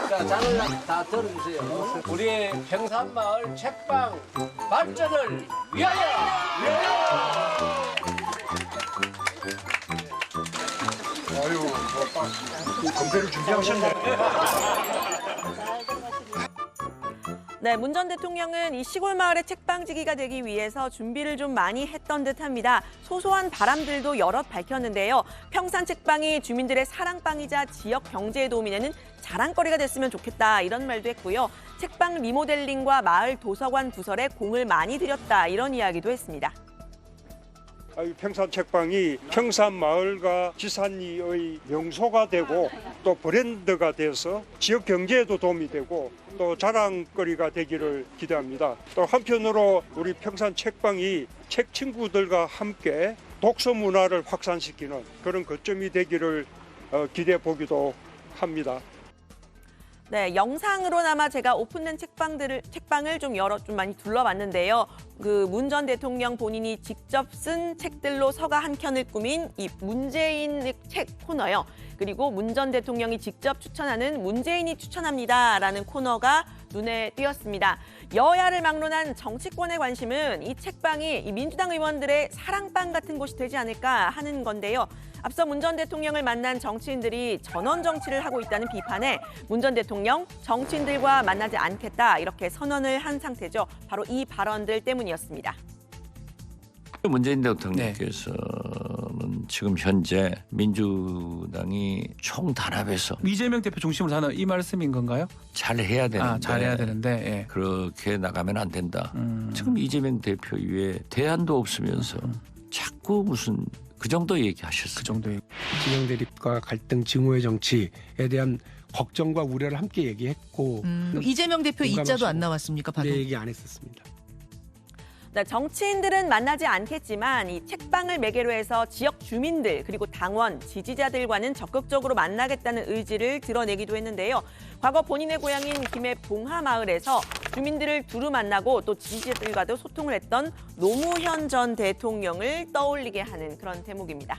자, 잔을 다 들어주세요. 우리 평산마을 책방 발전을 위하여! 아유, 건배를 준비하셨네. 네, 문 전 대통령은 이 시골 마을의 책방지기가 되기 위해서 준비를 좀 많이 했던 듯합니다. 소소한 바람들도 여럿 밝혔는데요. 평산 책방이 주민들의 사랑방이자 지역 경제에 도움이 되는 자랑거리가 됐으면 좋겠다 이런 말도 했고요. 책방 리모델링과 마을 도서관 부설에 공을 많이 들였다 이런 이야기도 했습니다. 평산 책방이 평산 마을과 지산리의 명소가 되고 또 브랜드가 돼서 지역 경제에도 도움이 되고 또 자랑거리가 되기를 기대합니다. 또 한편으로 우리 평산 책방이 책 친구들과 함께 독서 문화를 확산시키는 그런 거점이 되기를 기대해 보기도 합니다. 네, 영상으로나마 제가 오픈된 책방을 좀 많이 둘러봤는데요. 그 문 전 대통령 본인이 직접 쓴 책들로 서가 한 켠을 꾸민 이 문재인 책 코너요. 그리고 문 전 대통령이 직접 추천하는 문재인이 추천합니다라는 코너가 눈에 띄었습니다. 여야를 막론한 정치권의 관심은 이 책방이 이 민주당 의원들의 사랑방 같은 곳이 되지 않을까 하는 건데요. 앞서 문 전 대통령을 만난 정치인들이 전원 정치를 하고 있다는 비판에 문 전 대통령 정치인들과 만나지 않겠다 이렇게 선언을 한 상태죠. 바로 이 발언들 때문이었습니다. 문재인 대통령께서는 지금 현재 민주당이 총단합해서 이재명 대표 중심으로 하는 이 말씀인 건가요? 잘해야 되는데, 잘해야 되는데 예. 그렇게 나가면 안 된다. 지금 이재명 대표 이외에 대안도 없으면서 자꾸 무슨 그 정도 얘기하셨어요. 그 정도 진영 대립과 갈등 증오의 정치에 대한 걱정과 우려를 함께 얘기했고 이재명 대표 이자도 안 나왔습니까? 바로. 네, 얘기 안 했었습니다. 네, 정치인들은 만나지 않겠지만 이 책방을 매개로 해서 지역 주민들 그리고 당원, 지지자들과는 적극적으로 만나겠다는 의지를 드러내기도 했는데요. 과거 본인의 고향인 김해 봉하마을에서 주민들을 두루 만나고 또 지지자들과도 소통을 했던 노무현 전 대통령을 떠올리게 하는 그런 대목입니다.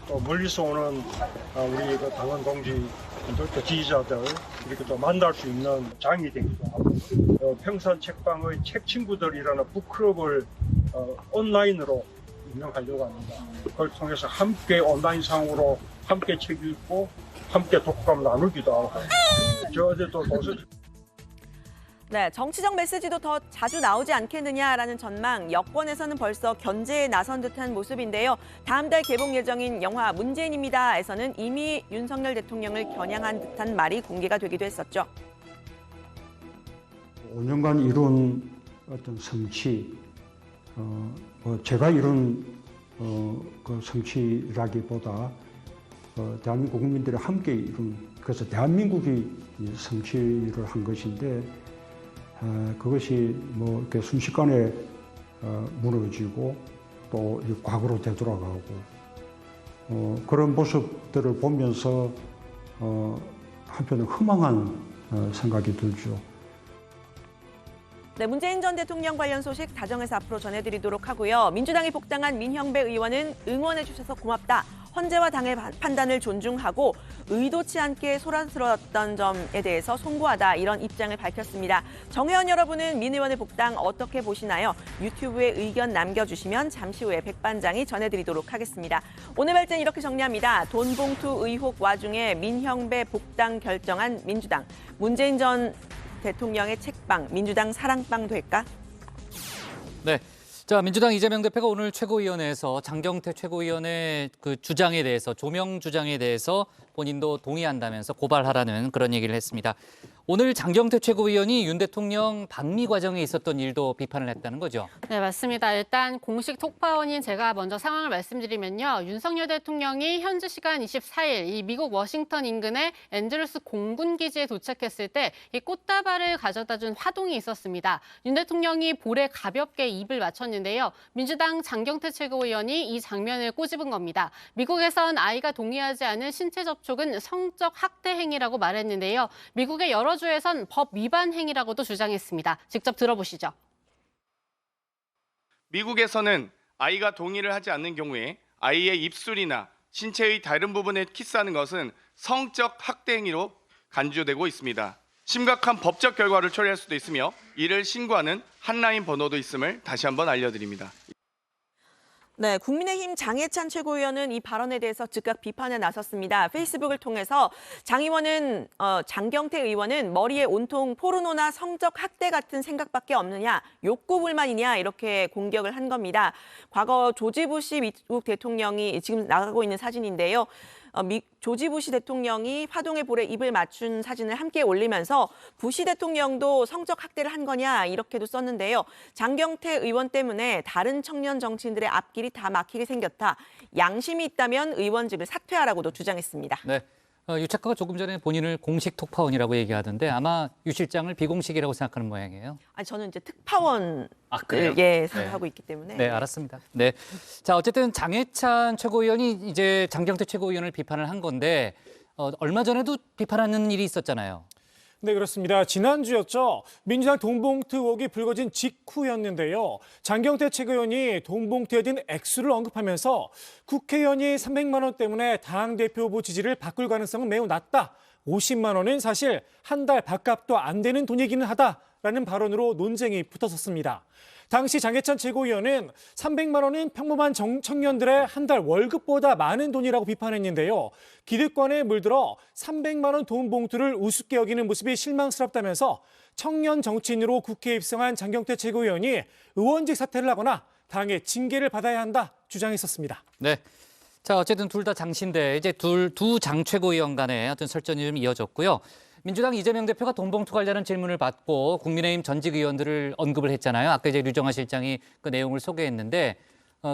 또 멀리서 오는 우리 그 당원 동지들, 또 지지자들 이렇게 또 만날 수 있는 장이 되기도 하고 평산 책방의 책 친구들이라는 북클럽을 온라인으로 운영하려고 합니다. 그걸 통해서 함께 온라인상으로 함께 책 읽고 함께 독감을 나누기도 하고 저 어제도 도서 네, 정치적 메시지도 더 자주 나오지 않겠느냐라는 전망, 여권에서는 벌써 견제에 나선 듯한 모습인데요. 다음 달 개봉 예정인 영화 문재인입니다에서는 이미 윤석열 대통령을 겨냥한 듯한 말이 공개가 되기도 했었죠. 5년간 이룬 어떤 성취, 제가 이룬 그 성취라기보다 대한민국 국민들이 함께 이룬, 그래서 대한민국이 성취를 한 것인데 그것이 뭐 이렇게 순식간에 무너지고 또 과거로 되돌아가고 그런 모습들을 보면서 한편은 허망한 생각이 들죠. 네, 문재인 전 대통령 관련 소식 다정해서 앞으로 전해드리도록 하고요. 민주당이 복당한 민형배 의원은 응원해 주셔서 고맙다. 헌재와 당의 판단을 존중하고 의도치 않게 소란스러웠던 점에 대해서 송구하다 이런 입장을 밝혔습니다. 정회원 여러분은 민 의원의 복당 어떻게 보시나요? 유튜브에 의견 남겨주시면 잠시 후에 백반장이 전해드리도록 하겠습니다. 오늘 발전 이렇게 정리합니다. 돈봉투 의혹 와중에 민형배 복당 결정한 민주당. 문재인 전 대통령의 책방, 민주당 사랑방 될까? 네. 자, 민주당 이재명 대표가 오늘 최고위원회에서 장경태 최고위원의 그 주장에 대해서, 조명 주장에 대해서 본인도 동의한다면서 고발하라는 그런 얘기를 했습니다. 오늘 장경태 최고위원이 윤 대통령 방미 과정에 있었던 일도 비판을 했다는 거죠. 네, 맞습니다. 일단 공식 톡파원인 제가 먼저 상황을 말씀드리면요. 윤석열 대통령이 현지 시간 24일 이 미국 워싱턴 인근의 앤드루스 공군 기지에 도착했을 때 이 꽃다발을 가져다 준 화동이 있었습니다. 윤 대통령이 볼에 가볍게 입을 맞췄는데요. 민주당 장경태 최고위원이 이 장면을 꼬집은 겁니다. 미국에선 아이가 동의하지 않은 신체 접촉은 성적 학대 행위라고 말했는데요. 미국의 여러 주에선 법 위반 행위라고도 주장했습니다. 직접 들어보시죠. 미국에서는 아이가 동의를 하지 않는 경우에 아이의 입술이나 신체의 다른 부분에 키스하는 것은 성적 학대 행위로 간주되고 있습니다. 심각한 법적 결과를 초래할 수도 있으며 이를 신고하는 핫라인 번호도 있음을 다시 한번 알려드립니다. 네, 국민의힘 장해찬 최고위원은 이 발언에 대해서 즉각 비판에 나섰습니다. 페이스북을 통해서 장경태 의원은 머리에 온통 포르노나 성적 학대 같은 생각밖에 없느냐, 욕구불만이냐 이렇게 공격을 한 겁니다. 과거 조지 부시 미국 대통령이 지금 나가고 있는 사진인데요. 조지 부시 대통령이 화동의 볼에 입을 맞춘 사진을 함께 올리면서 부시 대통령도 성적 학대를 한 거냐 이렇게도 썼는데요. 장경태 의원 때문에 다른 청년 정치인들의 앞길이 다 막히게 생겼다. 양심이 있다면 의원직을 사퇴하라고도 주장했습니다. 네. 유 작가가 조금 전에 본인을 공식 톡파원이라고 얘기하던데 아마 유 실장을 비공식이라고 생각하는 모양이에요. 아니 저는 이제 특파원 생각하고 있기 때문에. 네, 알았습니다. 네. 자, 어쨌든 장해찬 최고위원이 이제 장경태 최고위원을 비판을 한 건데 얼마 전에도 비판하는 일이 있었잖아요. 네, 그렇습니다. 지난주였죠. 민주당 돈봉투 의혹이 불거진 직후였는데요. 장경태 최고위원이 돈봉투에 든 액수를 언급하면서 국회의원이 300만 원 때문에 당대표 후보 지지를 바꿀 가능성은 매우 낮다. 50만 원은 사실 한 달 밥값도 안 되는 돈이기는 하다라는 발언으로 논쟁이 붙었었습니다. 당시 장해찬 최고위원은 300만 원은 평범한 청년들의 한 달 월급보다 많은 돈이라고 비판했는데요. 기득권에 물들어 300만 원 돈 봉투를 우습게 여기는 모습이 실망스럽다면서 청년 정치인으로 국회에 입성한 장경태 최고위원이 의원직 사퇴를 하거나 당의 징계를 받아야 한다 주장했었습니다. 네. 자, 어쨌든 둘 다 장신데 이제 두 장 최고위원 간의 어떤 설전이 좀 이어졌고요. 민주당 이재명 대표가 돈봉투 관련한 질문을 받고 국민의힘 전직 의원들을 언급을 했잖아요. 아까 이제 류정화 실장이 그 내용을 소개했는데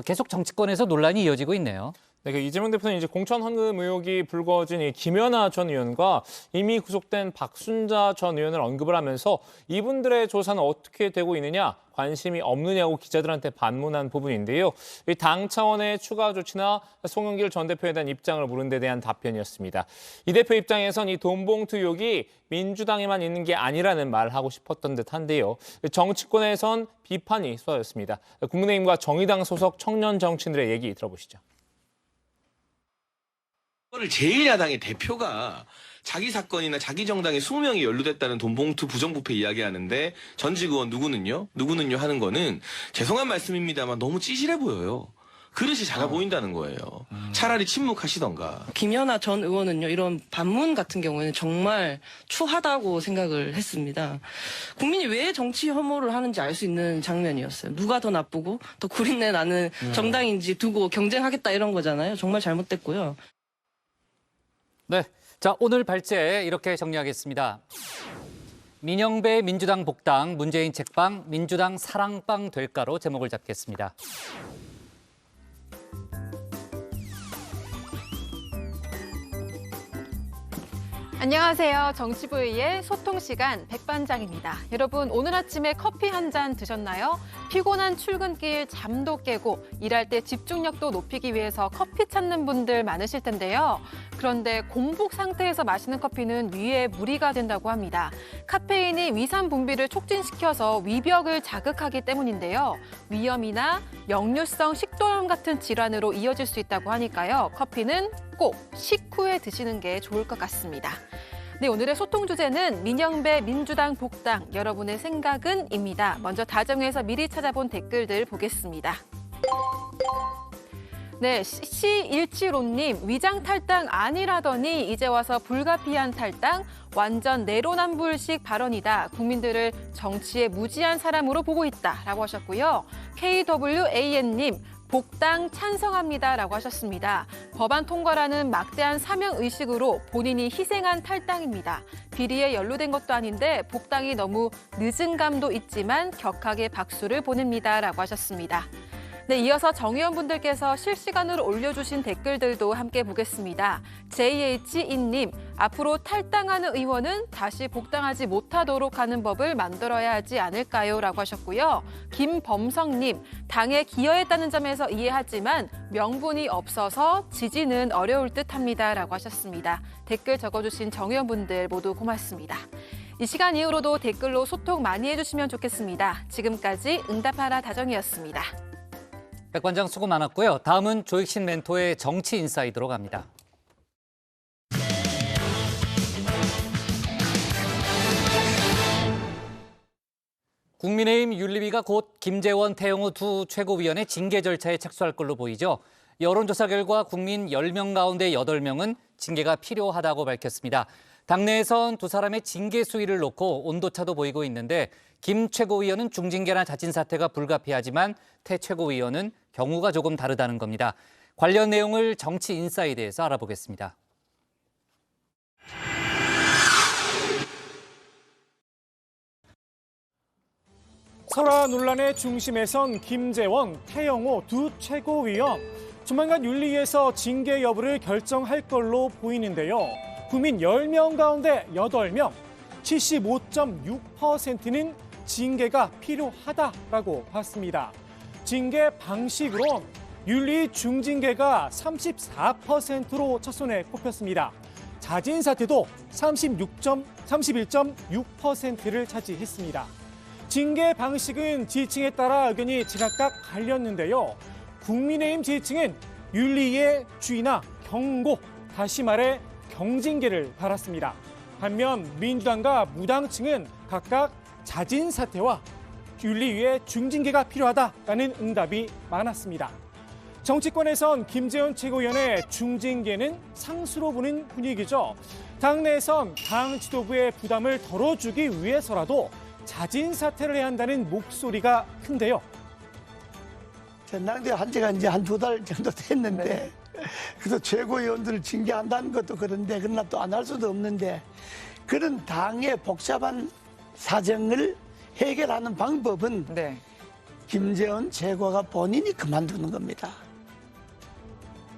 계속 정치권에서 논란이 이어지고 있네요. 네, 이재명 대표는 이제 공천 헌금 의혹이 불거진 이 김연아 전 의원과 이미 구속된 박순자 전 의원을 언급을 하면서 이분들의 조사는 어떻게 되고 있느냐, 관심이 없느냐고 기자들한테 반문한 부분인데요. 당 차원의 추가 조치나 송영길 전 대표에 대한 입장을 물은 데 대한 답변이었습니다. 이 대표 입장에선 이 돈봉투 의혹이 민주당에만 있는 게 아니라는 말을 하고 싶었던 듯한데요. 정치권에선 비판이 쏟아졌습니다. 국민의힘과 정의당 소속 청년 정치인들의 얘기 들어보시죠. 제1야당의 대표가 자기 사건이나 자기 정당에 20명이 연루됐다는 돈봉투 부정부패 이야기하는데 전직 의원 누구는요 하는 거는 죄송한 말씀입니다만 너무 찌질해 보여요. 그릇이 작아 보인다는 거예요. 차라리 침묵하시던가. 김연아 전 의원은요, 이런 반문 같은 경우에는 정말 추하다고 생각을 했습니다. 국민이 왜 정치 혐오를 하는지 알 수 있는 장면이었어요. 누가 더 나쁘고 더 구린내 나는 정당인지 두고 경쟁하겠다 이런 거잖아요. 정말 잘못됐고요. 네, 자 오늘 발제 이렇게 정리하겠습니다. 민영배 민주당 복당, 문재인 책방, 민주당 사랑방 될까로 제목을 잡겠습니다. 안녕하세요. 정치부의 소통 시간 백반장입니다. 여러분, 오늘 아침에 커피 한 잔 드셨나요? 피곤한 출근길 잠도 깨고 일할 때 집중력도 높이기 위해서 커피 찾는 분들 많으실 텐데요. 그런데 공복 상태에서 마시는 커피는 위에 무리가 된다고 합니다. 카페인이 위산 분비를 촉진시켜서 위벽을 자극하기 때문인데요. 위염이나 역류성 식도염 같은 질환으로 이어질 수 있다고 하니까요. 커피는 꼭 식후에 드시는 게 좋을 것 같습니다. 네, 오늘의 소통 주제는 민영배 민주당 복당, 여러분의 생각은?입니다. 먼저 다정해서 미리 찾아본 댓글들 보겠습니다. 네, C175님, 위장 탈당 아니라더니 이제 와서 불가피한 탈당? 완전 내로남불식 발언이다. 국민들을 정치에 무지한 사람으로 보고 있다라고 하셨고요. KWAN님, 복당 찬성합니다라고 하셨습니다. 법안 통과라는 막대한 사명의식으로 본인이 희생한 탈당입니다. 비리에 연루된 것도 아닌데 복당이 너무 늦은 감도 있지만 격하게 박수를 보냅니다라고 하셨습니다. 네, 이어서 정 의원분들께서 실시간으로 올려주신 댓글들도 함께 보겠습니다. JH인님, 앞으로 탈당하는 의원은 다시 복당하지 못하도록 하는 법을 만들어야 하지 않을까요? 라고 하셨고요. 김범성님, 당에 기여했다는 점에서 이해하지만 명분이 없어서 지지는 어려울 듯합니다. 라고 하셨습니다. 댓글 적어주신 정 의원분들 모두 고맙습니다. 이 시간 이후로도 댓글로 소통 많이 해주시면 좋겠습니다. 지금까지 응답하라 다정이었습니다. 백반장 수고 많았고요. 다음은 조익신 멘토의 정치 인사이드로 갑니다. 국민의힘 윤리위가 곧 김재원, 태영호 두 최고위원의 징계 절차에 착수할 걸로 보이죠. 여론조사 결과 국민 10명 가운데 8명은 징계가 필요하다고 밝혔습니다. 당내에선 두 사람의 징계 수위를 놓고 온도차도 보이고 있는데 김 최고위원은 중징계나 자진 사퇴가 불가피하지만 태 최고위원은 경우가 조금 다르다는 겁니다. 관련 내용을 정치 인사이드에서 알아보겠습니다. 설화 논란의 중심에선 김재원, 태영호 두 최고위원. 조만간 윤리위에서 징계 여부를 결정할 걸로 보이는데요. 국민 10명 가운데 8명, 75.6%는 징계가 필요하다라고 봤습니다. 징계 방식으론 윤리 중징계가 34%로 첫 손에 꼽혔습니다. 자진 사퇴도 31.6%를 차지했습니다. 징계 방식은 지층에 따라 의견이 제각각 갈렸는데요. 국민의힘 지층은 윤리의 주의나 경고, 다시 말해 경징계를 받았습니다. 반면 민주당과 무당층은 각각 자진 사퇴와 윤리위의 중징계가 필요하다라는 응답이 많았습니다. 정치권에선 김재원 최고위원의 중징계는 상수로 보는 분위기죠. 당내에선 당 지도부의 부담을 덜어주기 위해서라도 자진 사퇴를 해야 한다는 목소리가 큰데요. 전당대회 한 지가 이제 한두 달 정도 됐는데 그래서 최고위원들을 징계한다는 것도 그런데 그러나 또 안 할 수도 없는데 그런 당의 복잡한 사정을 해결하는 방법은 김재원 최고가 본인이 그만두는 겁니다.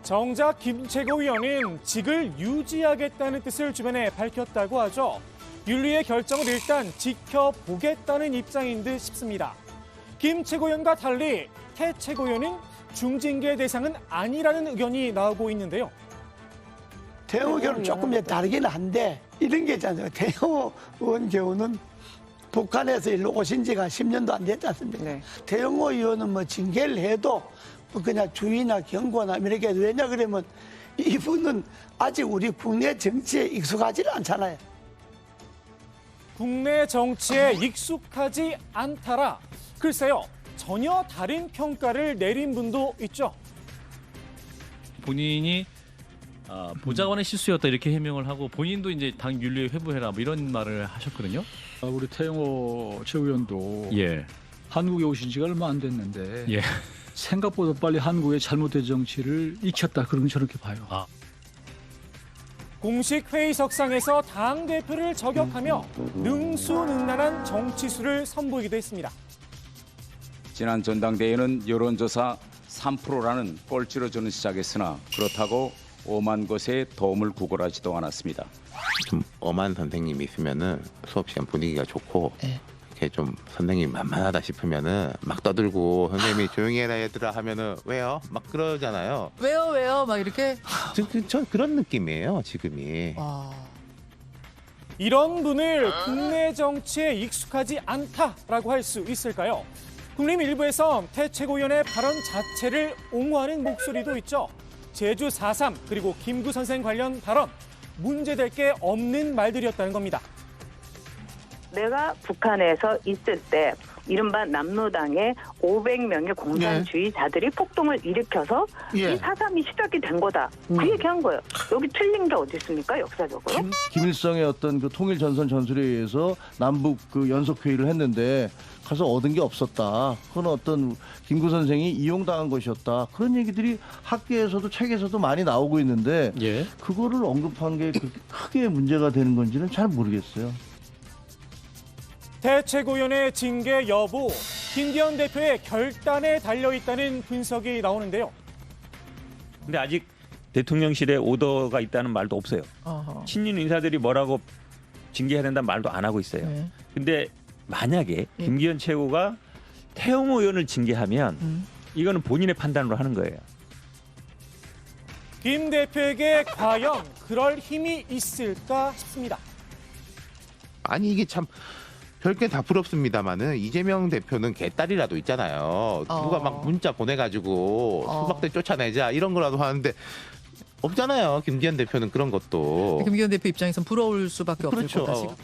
정작 김 최고위원은 직을 유지하겠다는 뜻을 주변에 밝혔다고 하죠. 윤리의 결정을 일단 지켜보겠다는 입장인 듯 싶습니다. 김 최고위원과 달리 태 최고위원은 중징계 대상은 아니라는 의견이 나오고 있는데요. 태영호 의견은 조금 다르긴 한데 이런 게 있잖아요. 태영호 의원 경우는 북한에서 일로 오신 지가 10년도 안 됐지 않습니까? 태영호 의원은 뭐 징계를 해도 그냥 주의나 경고나 이렇게 해도 왜냐 그러면 이분은 아직 우리 국내 정치에 익숙하지 않잖아요. 국내 정치에 익숙하지 않다라. 글쎄요, 전혀 다른 평가를 내린 분도 있죠. 본인이 보좌관의 실수였다 이렇게 해명을 하고 본인도 이제 당 윤리에 회부해라 뭐 이런 말을 하셨거든요. 우리 태영호 최의원도 한국에 오신 지가 얼마 안 됐는데 생각보다 빨리 한국의 잘못된 정치를 익혔다 그런 저렇게 봐요. 공식 회의석상에서 당대표를 저격하며 능수능란한 정치수를 선보이기도 했습니다. 지난 전당대회는 여론조사 3%라는 꼴찌로 저는 시작했으나 그렇다고 엄한 것에 도움을 구걸하지도 않았습니다. 좀 엄한 선생님이 있으면은 수업 시간 분위기가 좋고 이렇게 좀 선생님 만만하다 싶으면은 막 떠들고 선생님이 조용히 해라 얘들아 하면은 왜요? 막 그러잖아요. 왜요? 막 이렇게. 저 그런 느낌이에요 지금이. 이런 분을 국내 정치에 익숙하지 않다라고 할 수 있을까요? 국민의힘 일부에서 태 최고위원의 발언 자체를 옹호하는 목소리도 있죠. 제주 4.3 그리고 김구 선생 관련 발언, 문제될 게 없는 말들이었다는 겁니다. 내가 북한에서 있을 때 이른바 남로당의 500명의 공산주의자들이 폭동을 일으켜서 이 4.3이 시작이 된 거다. 그 얘기한 거예요. 여기 틀린 게 어디 있습니까? 역사적으로. 김일성의 어떤 그 통일 전선 전술에 의해서 남북 그 연석 회의를 했는데 가서 얻은 게 없었다. 그건 어떤 김구 선생이 이용당한 것이었다. 그런 얘기들이 학계에서도 책에서도 많이 나오고 있는데 그거를 언급한 게 그렇게 크게 문제가 되는 건지는 잘 모르겠어요. 태 최고위원의 징계 여부, 김기현 대표의 결단에 달려있다는 분석이 나오는데요. 근데 아직 대통령실에 오더가 있다는 말도 없어요. 친윤 인사들이 뭐라고 징계해야 된다는 말도 안 하고 있어요. 근데 만약에 김기현 최고가 태영호 의원을 징계하면 이거는 본인의 판단으로 하는 거예요. 김 대표에게 과연 그럴 힘이 있을까 싶습니다. 아니 이게 참 별게 다 부럽습니다만은 이재명 대표는 개딸이라도 있잖아요. 누가 막 문자 보내가지고 수박대 쫓아내자 이런 거라도 하는데 없잖아요. 김기현 대표는 그런 것도. 김기현 대표 입장에선 부러울 수밖에 없을 그렇죠. 거다 지금.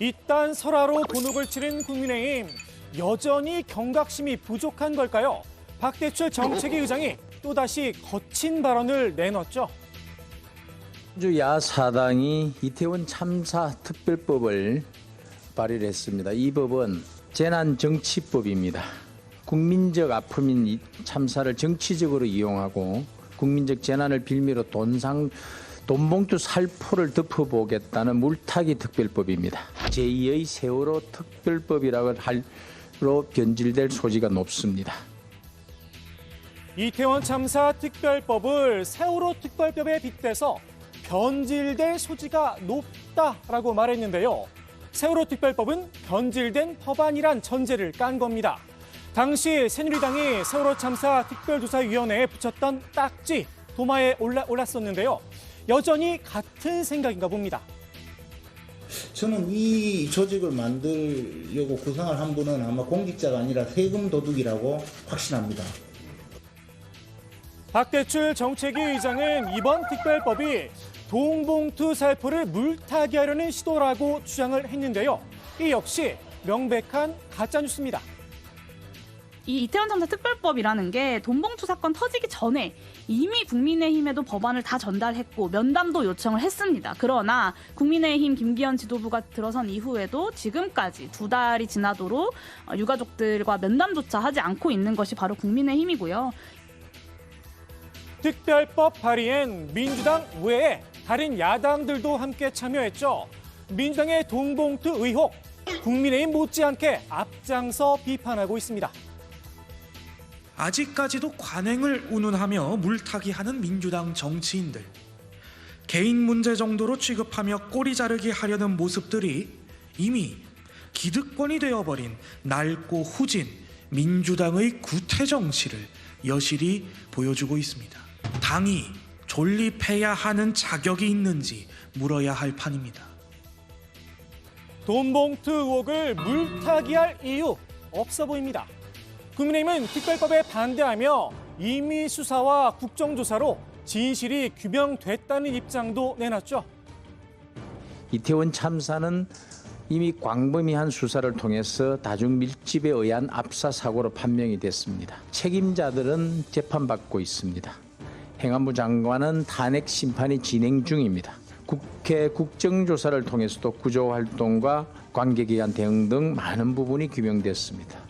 이딴 설화로 곤혹을 치른 국민의힘, 여전히 경각심이 부족한 걸까요? 박대출 정책위 의장이 또다시 거친 발언을 내놨죠. 야사당이 이태원 참사 특별법을 발의를 했습니다. 이 법은 재난정치법입니다. 국민적 아픔인 이 참사를 정치적으로 이용하고 국민적 재난을 빌미로 돈봉투 살포를 덮어보겠다는 물타기 특별법입니다. 제2의 세월호 특별법이라고 할로 변질될 소지가 높습니다. 이태원 참사 특별법을 세월호 특별법에 빗대서 변질될 소지가 높다라고 말했는데요. 세월호 특별법은 변질된 법안이란 전제를 깐 겁니다. 당시 새누리당이 세월호 참사 특별조사위원회에 붙였던 딱지 도마에 올랐었는데요. 여전히 같은 생각인가 봅니다. 저는 이 조직을 만들려고 구상을 한 분은 아마 공직자가 아니라 세금 도둑이라고 확신합니다. 박대출 정책위 의장은 이번 특별법이 돈봉투 살포를 물타기 하려는 시도라고 주장을 했는데요. 이 역시 명백한 가짜뉴스입니다. 이 이태원 참사 특별법이라는 게 돈봉투 사건 터지기 전에 이미 국민의힘에도 법안을 다 전달했고 면담도 요청을 했습니다. 그러나 국민의힘 김기현 지도부가 들어선 이후에도 지금까지 2달이 지나도록 유가족들과 면담조차 하지 않고 있는 것이 바로 국민의힘이고요. 특별법 발의엔 민주당 외에 다른 야당들도 함께 참여했죠. 민주당의 돈봉투 의혹, 국민의힘 못지않게 앞장서 비판하고 있습니다. 아직까지도 관행을 운운하며 물타기하는 민주당 정치인들. 개인 문제 정도로 취급하며 꼬리 자르기 하려는 모습들이 이미 기득권이 되어버린 낡고 후진 민주당의 구태 정치를 여실히 보여주고 있습니다. 당이 존립해야 하는 자격이 있는지 물어야 할 판입니다. 돈봉투 의혹을 물타기할 이유 없어 보입니다. 국민의힘은 특별법에 반대하며 임의 수사와 국정조사로 진실이 규명됐다는 입장도 내놨죠. 이태원 참사는 이미 광범위한 수사를 통해서 다중 밀집에 의한 압사 사고로 판명이 됐습니다. 책임자들은 재판받고 있습니다. 행안부 장관은 탄핵 심판이 진행 중입니다. 국회 국정조사를 통해서도 구조활동과 관계기관 대응 등 많은 부분이 규명됐습니다.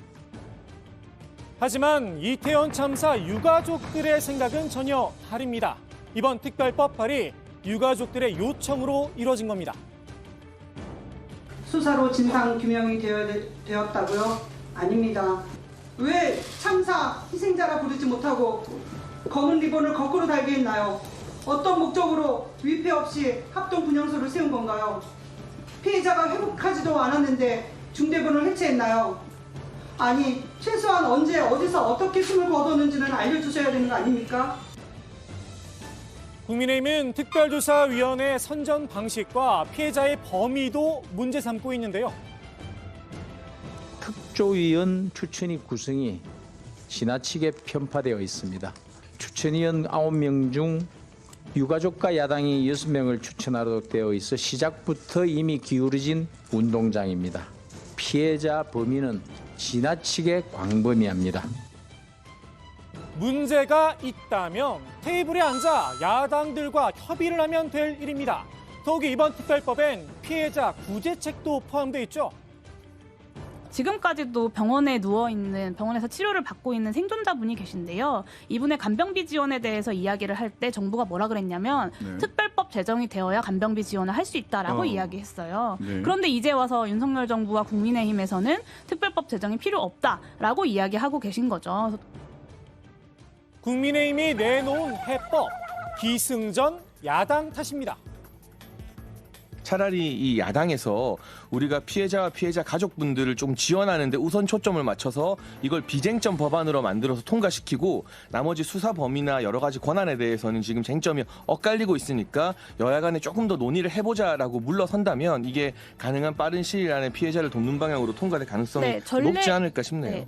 하지만 이태원 참사 유가족들의 생각은 전혀 다릅니다. 이번 특별법 발의 유가족들의 요청으로 이뤄진 겁니다. 수사로 진상 규명이 되었다고요? 아닙니다. 왜 참사 희생자라 부르지 못하고 검은 리본을 거꾸로 달게 했나요? 어떤 목적으로 위패 없이 합동 분향소를 세운 건가요? 피해자가 회복하지도 않았는데 중대본을 해체했나요? 아니, 최소한 언제 어디서 어떻게 숨을 거뒀는지는 알려주셔야 되는 거 아닙니까? 국민의힘은 특별조사위원회 선정 방식과 피해자의 범위도 문제 삼고 있는데요. 특조위원 추천위 구성이 지나치게 편파되어 있습니다. 추천위원 9명 중 유가족과 야당이 6명을 추천하도록 되어 있어 시작부터 이미 기울어진 운동장입니다. 피해자 범위는 지나치게 광범위합니다. 문제가 있다면 테이블에 앉아 야당들과 협의를 하면 될 일입니다. 더욱이 이번 특별법엔 피해자 구제책도 포함되어 있죠. 지금까지도 병원에 누워있는, 병원에서 치료를 받고 있는 생존자분이 계신데요. 이분의 간병비 지원에 대해서 이야기를 할 때 정부가 뭐라 그랬냐면 특별법 제정이 되어야 간병비 지원을 할 수 있다라고 이야기했어요. 그런데 이제 와서 윤석열 정부와 국민의힘에서는 특별법 제정이 필요 없다라고 이야기하고 계신 거죠. 국민의힘이 내놓은 해법, 기승전 야당 탓입니다. 차라리 이 야당에서 우리가 피해자와 피해자 가족분들을 좀 지원하는데 우선 초점을 맞춰서 이걸 비쟁점 법안으로 만들어서 통과시키고 나머지 수사 범위나 여러 가지 권한에 대해서는 지금 쟁점이 엇갈리고 있으니까 여야 간에 조금 더 논의를 해보자라고 물러선다면 이게 가능한 빠른 시일 안에 피해자를 돕는 방향으로 통과될 가능성이 높지 않을까 싶네요.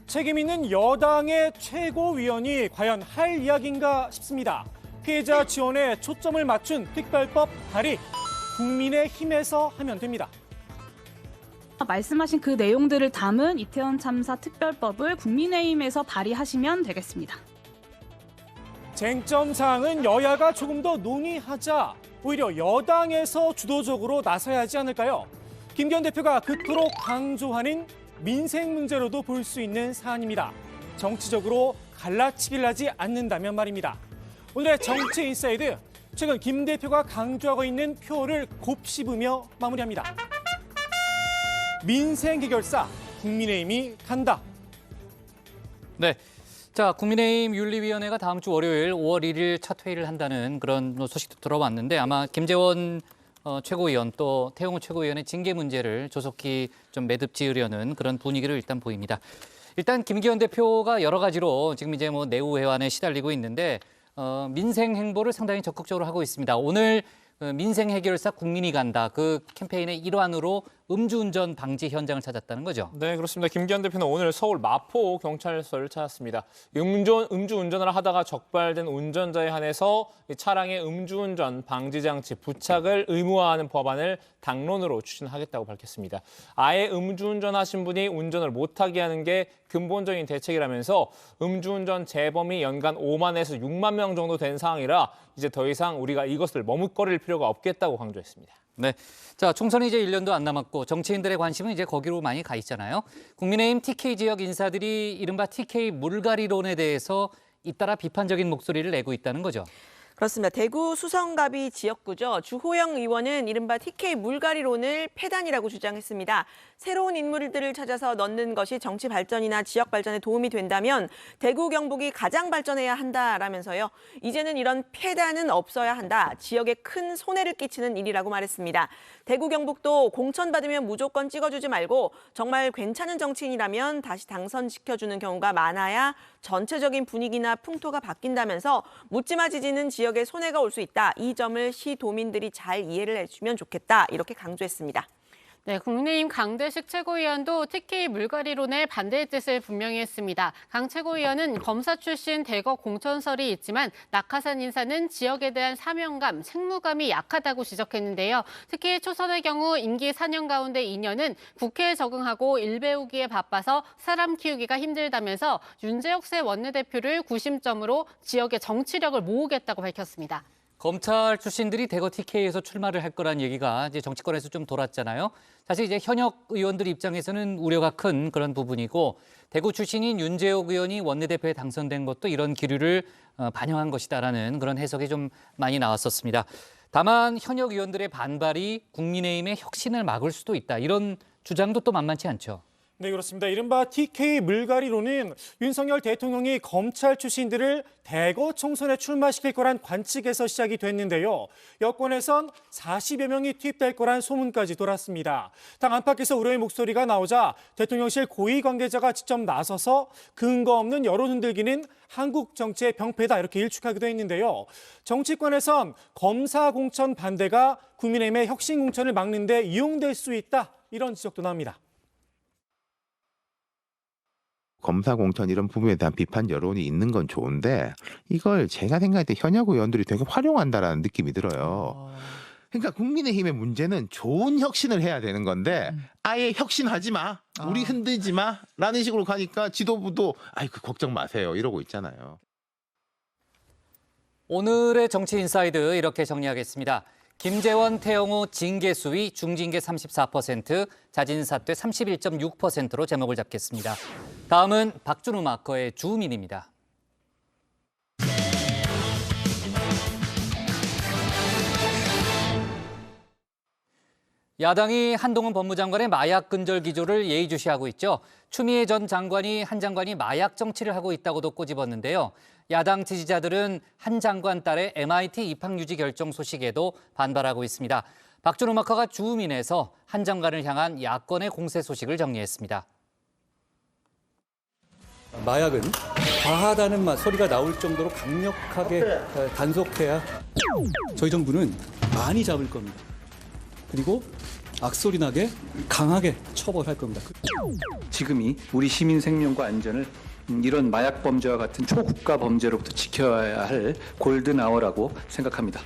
책임 있는 여당의 최고위원이 과연 할 이야기인가 싶습니다. 피해자 지원에 초점을 맞춘 특별법 발의, 국민의힘에서 하면 됩니다. 말씀하신 그 내용들을 담은 이태원 참사 특별법을 국민의힘에서 발의하시면 되겠습니다. 쟁점 사항은 여야가 조금 더 논의하자 오히려 여당에서 주도적으로 나서야 하지 않을까요? 김기현 대표가 그토록 강조하는 민생 문제로도 볼 수 있는 사안입니다. 정치적으로 갈라치기를 하지 않는다면 말입니다. 오늘의 정치 인사이드, 최근 김 대표가 강조하고 있는 표를 곱씹으며 마무리합니다. 민생 해결사, 국민의힘이 간다. 네. 자, 국민의힘 윤리위원회가 다음 주 월요일 5월 1일 첫 회의를 한다는 그런 소식도 들어왔는데 아마 김재원 최고위원 또 태영호 최고위원의 징계 문제를 조속히 좀 매듭 지으려는 그런 분위기를 일단 보입니다. 일단 김기현 대표가 여러 가지로 지금 이제 뭐 내후 회환에 시달리고 있는데 민생 행보를 상당히 적극적으로 하고 있습니다. 오늘 민생 해결사 국민이 간다. 그 캠페인의 일환으로 음주운전 방지 현장을 찾았다는 거죠. 네, 그렇습니다. 김기현 대표는 오늘 서울 마포 경찰서를 찾았습니다. 음주운전을 하다가 적발된 운전자에 한해서 차량의 음주운전 방지 장치 부착을 의무화하는 법안을 당론으로 추진하겠다고 밝혔습니다. 아예 음주운전하신 분이 운전을 못하게 하는 게 근본적인 대책이라면서 음주운전 재범이 연간 5만에서 6만 명 정도 된 상황이라 이제 더 이상 우리가 이것을 머뭇거릴 필요가 없겠다고 강조했습니다. 네, 자 총선이 이제 1년도 안 남았고 정치인들의 관심은 이제 거기로 많이 가 있잖아요. 국민의힘 TK 지역 인사들이 이른바 TK 물갈이론에 대해서 잇따라 비판적인 목소리를 내고 있다는 거죠. 그렇습니다. 대구 수성갑이 지역구죠. 주호영 의원은 이른바 TK 물갈이론을 폐단이라고 주장했습니다. 새로운 인물들을 찾아서 넣는 것이 정치 발전이나 지역 발전에 도움이 된다면 대구 경북이 가장 발전해야 한다라면서요. 이제는 이런 폐단은 없어야 한다. 지역에 큰 손해를 끼치는 일이라고 말했습니다. 대구 경북도 공천받으면 무조건 찍어주지 말고 정말 괜찮은 정치인이라면 다시 당선시켜주는 경우가 많아야 전체적인 분위기나 풍토가 바뀐다면서 묻지마 지지는 지역에 손해가 올 수 있다. 이 점을 시도민들이 잘 이해를 해주면 좋겠다. 이렇게 강조했습니다. 네, 국민의힘 강대식 최고위원도 TK 물갈이론에 반대의 뜻을 분명히 했습니다. 강 최고위원은 검사 출신 대거 공천설이 있지만 낙하산 인사는 지역에 대한 사명감, 책무감이 약하다고 지적했는데요. 특히 초선의 경우 임기 4년 가운데 2년은 국회에 적응하고 일 배우기에 바빠서 사람 키우기가 힘들다면서 윤재옥 새 원내대표를 구심점으로 지역의 정치력을 모으겠다고 밝혔습니다. 검찰 출신들이 대거 TK에서 출마를 할 거란 얘기가 이제 정치권에서 좀 돌았잖아요. 사실 이제 현역 의원들 입장에서는 우려가 큰 그런 부분이고 대구 출신인 윤재옥 의원이 원내대표에 당선된 것도 이런 기류를 반영한 것이다라는 그런 해석이 좀 많이 나왔었습니다. 다만 현역 의원들의 반발이 국민의힘의 혁신을 막을 수도 있다. 이런 주장도 또 만만치 않죠. 네, 그렇습니다. 이른바 TK 물갈이론은 윤석열 대통령이 검찰 출신들을 대거 총선에 출마시킬 거란 관측에서 시작이 됐는데요. 여권에선 40여 명이 투입될 거란 소문까지 돌았습니다. 당 안팎에서 우려의 목소리가 나오자 대통령실 고위 관계자가 직접 나서서 근거 없는 여론 흔들기는 한국 정치의 병폐다 이렇게 일축하기도 했는데요. 정치권에선 검사 공천 반대가 국민의힘의 혁신 공천을 막는 데 이용될 수 있다 이런 지적도 나옵니다. 검사 공천 이런 부분에 대한 비판 여론이 있는 건 좋은데 이걸 제가 생각할 때 현역 의원들이 되게 활용한다라는 느낌이 들어요. 그러니까 국민의힘의 문제는 좋은 혁신을 해야 되는 건데 아예 혁신하지 마, 우리 흔들지 마라는 식으로 가니까 지도부도 아이고 걱정 마세요 이러고 있잖아요. 오늘의 정치 인사이드 이렇게 정리하겠습니다. 김재원, 태영호 징계 수위 중징계 34%, 자진 사퇴 31.6%로 제목을 잡겠습니다. 다음은 박준우 마커의 주민입니다. 야당이 한동훈 법무장관의 마약 근절 기조를 예의주시하고 있죠. 추미애 전 장관이 한 장관이 마약 정치를 하고 있다고도 꼬집었는데요. 야당 지지자들은 한 장관 딸의 MIT 입학 유지 결정 소식에도 반발하고 있습니다. 박준호 마커가 주민에서 한 장관을 향한 야권의 공세 소식을 정리했습니다. 마약은 과하다는 소리가 나올 정도로 강력하게 단속해야 저희 정부는 많이 잡을 겁니다. 그리고 악소리 나게 강하게 처벌할 겁니다. 지금이 우리 시민 생명과 안전을 이런 마약 범죄와 같은 초국가 범죄로부터 지켜야 할 골든 아워라고 생각합니다.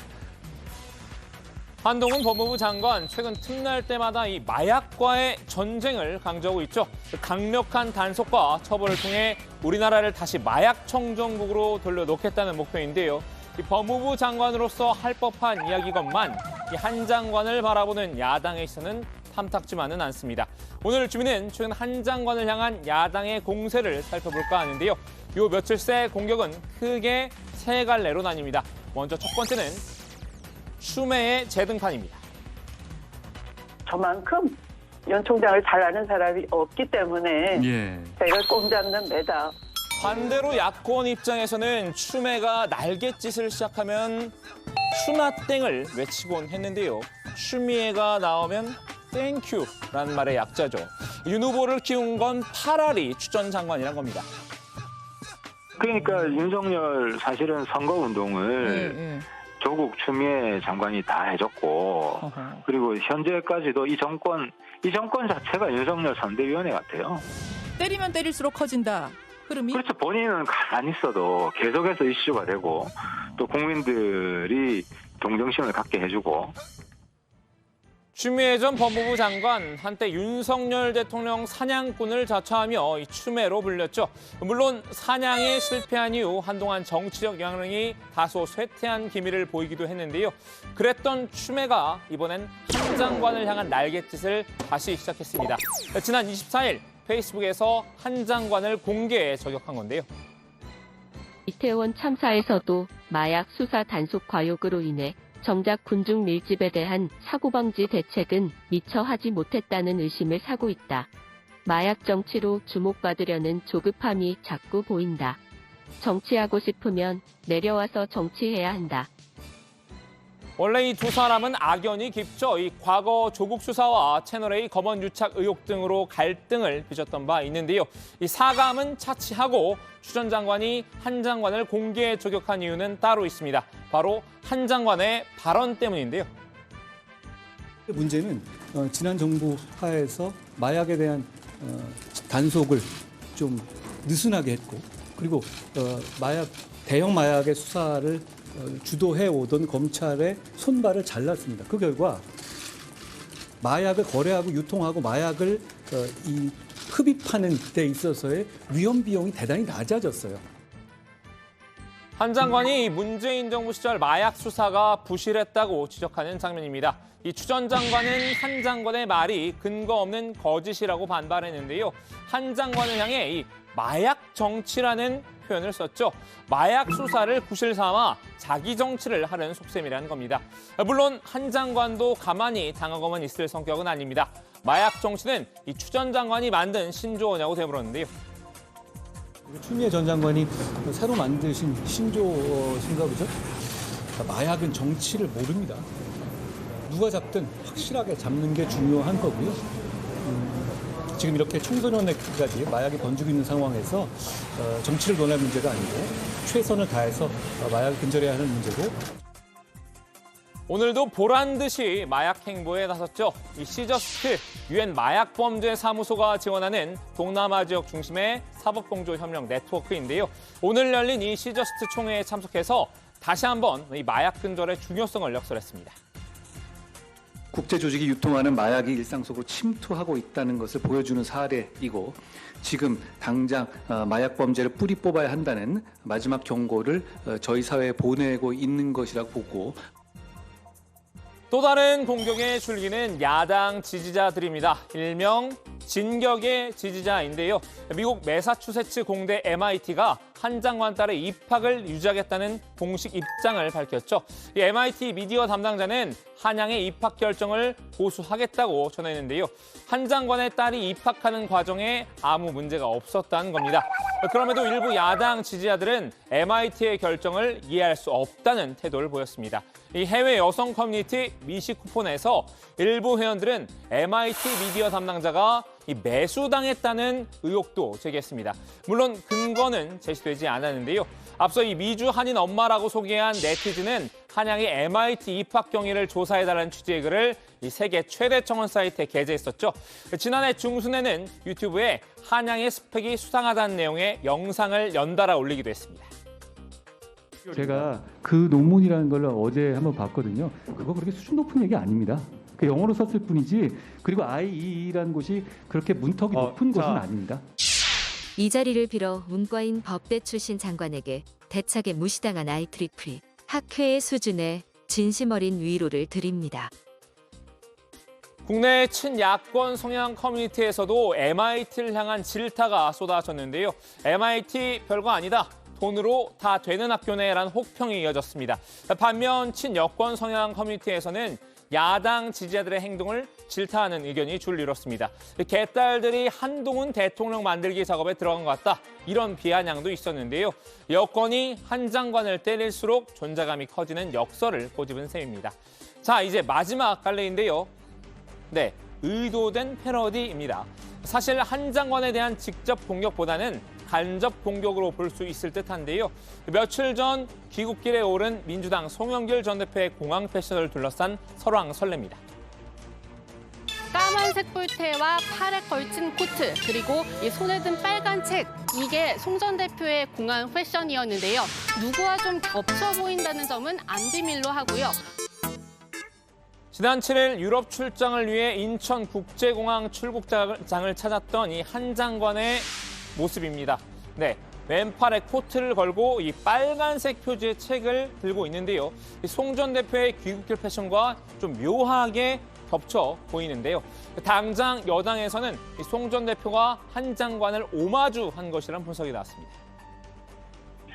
한동훈 법무부 장관 최근 틈날 때마다 이 마약과의 전쟁을 강조하고 있죠. 강력한 단속과 처벌을 통해 우리나라를 다시 마약 청정국으로 돌려놓겠다는 목표인데요. 이 법무부 장관으로서 할 법한 이야기건만 이 한 장관을 바라보는 야당에 있어서는 탐탁지만은 않습니다. 오늘 주민은 최근 한 장관을 향한 야당의 공세를 살펴볼까 하는데요. 요 며칠 새 공격은 크게 세 갈래로 나뉩니다. 먼저 첫 번째는 추미애의 재등판입니다. 저만큼 연 총장을 잘 아는 사람이 없기 때문에 제가 꼼 잡는 매다. 반대로 야권 입장에서는 추미애가 날갯짓을 시작하면 추나땡을 외치곤 했는데요. 추미애가 나오면 땡큐라는 말의 약자죠. 윤 후보를 키운 건 파라리 추전 장관이란 겁니다. 그러니까 윤석열 사실은 선거운동을 조국 추미애 장관이 다 해줬고 그리고 현재까지도 이 정권 자체가 윤석열 선대위원회 같아요. 때리면 때릴수록 커진다. 흐름이? 그렇죠. 본인은 가만히 있어도 계속해서 이슈가 되고 또 국민들이 동정심을 갖게 해주고. 추미애 전 법무부 장관, 한때 윤석열 대통령 사냥꾼을 자처하며 이 추미애로 불렸죠. 물론 사냥에 실패한 이후 한동안 정치적 영향력이 다소 쇠퇴한 기미를 보이기도 했는데요. 그랬던 추미애가 이번엔 한 장관을 향한 날갯짓을 다시 시작했습니다. 지난 24일 페이스북에서 한 장관을 공개해 저격한 건데요. 이태원 참사에서도 마약 수사 단속 과욕으로 인해 정작 군중 밀집에 대한 사고방지 대책은 미처 하지 못했다는 의심을 사고 있다. 마약 정치로 주목받으려는 조급함이 자꾸 보인다. 정치하고 싶으면 내려와서 정치해야 한다. 원래 이 두 사람은 악연이 깊죠. 이 과거 조국 수사와 채널A 검언 유착 의혹 등으로 갈등을 빚었던 바 있는데요. 이 사감은 차치하고 추 전 장관이 한 장관을 공개 저격한 이유는 따로 있습니다. 바로 한 장관의 발언 때문인데요. 문제는 지난 정부 하에서 마약에 대한 단속을 좀 느슨하게 했고 그리고 대형 마약의 수사를 주도해 오던 검찰의 손발을 잘랐습니다. 그 결과 마약을 거래하고 유통하고 마약을 흡입하는 데 있어서의 위험 비용이 대단히 낮아졌어요. 한 장관이 문재인 정부 시절 마약 수사가 부실했다고 지적하는 장면입니다. 이 추 전 장관은 한 장관의 말이 근거 없는 거짓이라고 반발했는데요. 한 장관을 향해 이 마약 정치라는 표현을 썼죠. 마약 수사를 구실 삼아 자기 정치를 하려는 속셈이라는 겁니다. 물론 한 장관도 가만히 당하고만 있을 성격은 아닙니다. 마약 정치는 이 추 전 장관이 만든 신조어냐고 되물었는데요. 추미애 전 장관이 새로 만드신 신조어인가 보죠? 마약은 정치를 모릅니다. 누가 잡든 확실하게 잡는 게 중요한 거고요. 지금 이렇게 청소년에까지 마약이 번지고 있는 상황에서 정치를 논할 문제가 아니고 최선을 다해서 마약을 근절해야 하는 문제고. 오늘도 보란 듯이 마약 행보에 나섰죠. 이 시저스트 유엔 마약범죄사무소가 지원하는 동남아 지역 중심의 사법공조협력 네트워크인데요. 오늘 열린 이 시저스트 총회에 참석해서 다시 한번 이 마약 근절의 중요성을 역설했습니다. 국제 조직이 유통하는 마약이 일상 속으로 침투하고 있다는 것을 보여주는 사례이고, 지금 당장 마약 범죄를 뿌리 뽑아야 한다는 마지막 경고를 저희 사회에 보내고 있는 것이라고 보고. 또 다른 공격의 줄기는 야당 지지자들입니다. 일명 진격의 지지자인데요. 미국 매사추세츠 공대 MIT가 한 장관 딸의 입학을 유지하겠다는 공식 입장을 밝혔죠. 이 MIT 미디어 담당자는 한양의 입학 결정을 고수하겠다고 전했는데요. 한 장관의 딸이 입학하는 과정에 아무 문제가 없었다는 겁니다. 그럼에도 일부 야당 지지자들은 MIT의 결정을 이해할 수 없다는 태도를 보였습니다. 이 해외 여성 커뮤니티 미시 쿠폰에서 일부 회원들은 MIT 미디어 담당자가 이 매수당했다는 의혹도 제기했습니다. 물론 근거는 제시되지 않았는데요. 앞서 이 미주 한인 엄마라고 소개한 네티즌은 한양의 MIT 입학 경위를 조사해달라는 취지의 글을 이 세계 최대 청원 사이트에 게재했었죠. 지난해 중순에는 유튜브에 한양의 스펙이 수상하다는 내용의 영상을 연달아 올리기도 했습니다. 제가 그 논문이라는 걸 어제 한번 봤거든요. 그거 그렇게 수준 높은 얘기 아닙니다. 그 영어로 썼을 뿐이지, 그리고 IEE라는 곳이 그렇게 문턱이 높은 곳은 아닙니다. 이 자리를 빌어 문과인 법대 출신 장관에게 대차게 무시당한 IEEE 학회의 수준에 진심 어린 위로를 드립니다. 국내 친야권 성향 커뮤니티에서도 MIT를 향한 질타가 쏟아졌는데요. MIT 별거 아니다. 돈으로 다 되는 학교네라는 혹평이 이어졌습니다. 반면 친여권 성향 커뮤니티에서는 야당 지지자들의 행동을 질타하는 의견이 줄 이뤘습니다. 개딸들이 한동훈 대통령 만들기 작업에 들어간 것 같다. 이런 비아냥도 있었는데요. 여권이 한 장관을 때릴수록 존재감이 커지는 역설을 꼬집은 셈입니다. 자, 이제 마지막 갈래인데요. 네, 의도된 패러디입니다. 사실 한 장관에 대한 직접 공격보다는 간접 공격으로 볼 수 있을 듯한데요. 며칠 전 귀국길에 오른 민주당 송영길 전 대표의 공항 패션을 둘러싼 설왕설래입니다. 까만색 뿔테와 팔에 걸친 코트, 그리고 이 손에 든 빨간 책. 이게 송 전 대표의 공항 패션이었는데요. 누구와 좀 겹쳐 보인다는 점은 안 비밀로 하고요. 지난 7일 유럽 출장을 위해 인천국제공항 출국장을 찾았던 이 한 장관의 모습입니다. 네, 왼팔에 코트를 걸고 이 빨간색 표지의 책을 들고 있는데요. 송 전 대표의 귀국길 패션과 좀 묘하게 겹쳐 보이는데요. 당장 여당에서는 송 전 대표가 한 장관을 오마주한 것이라는 분석이 나왔습니다.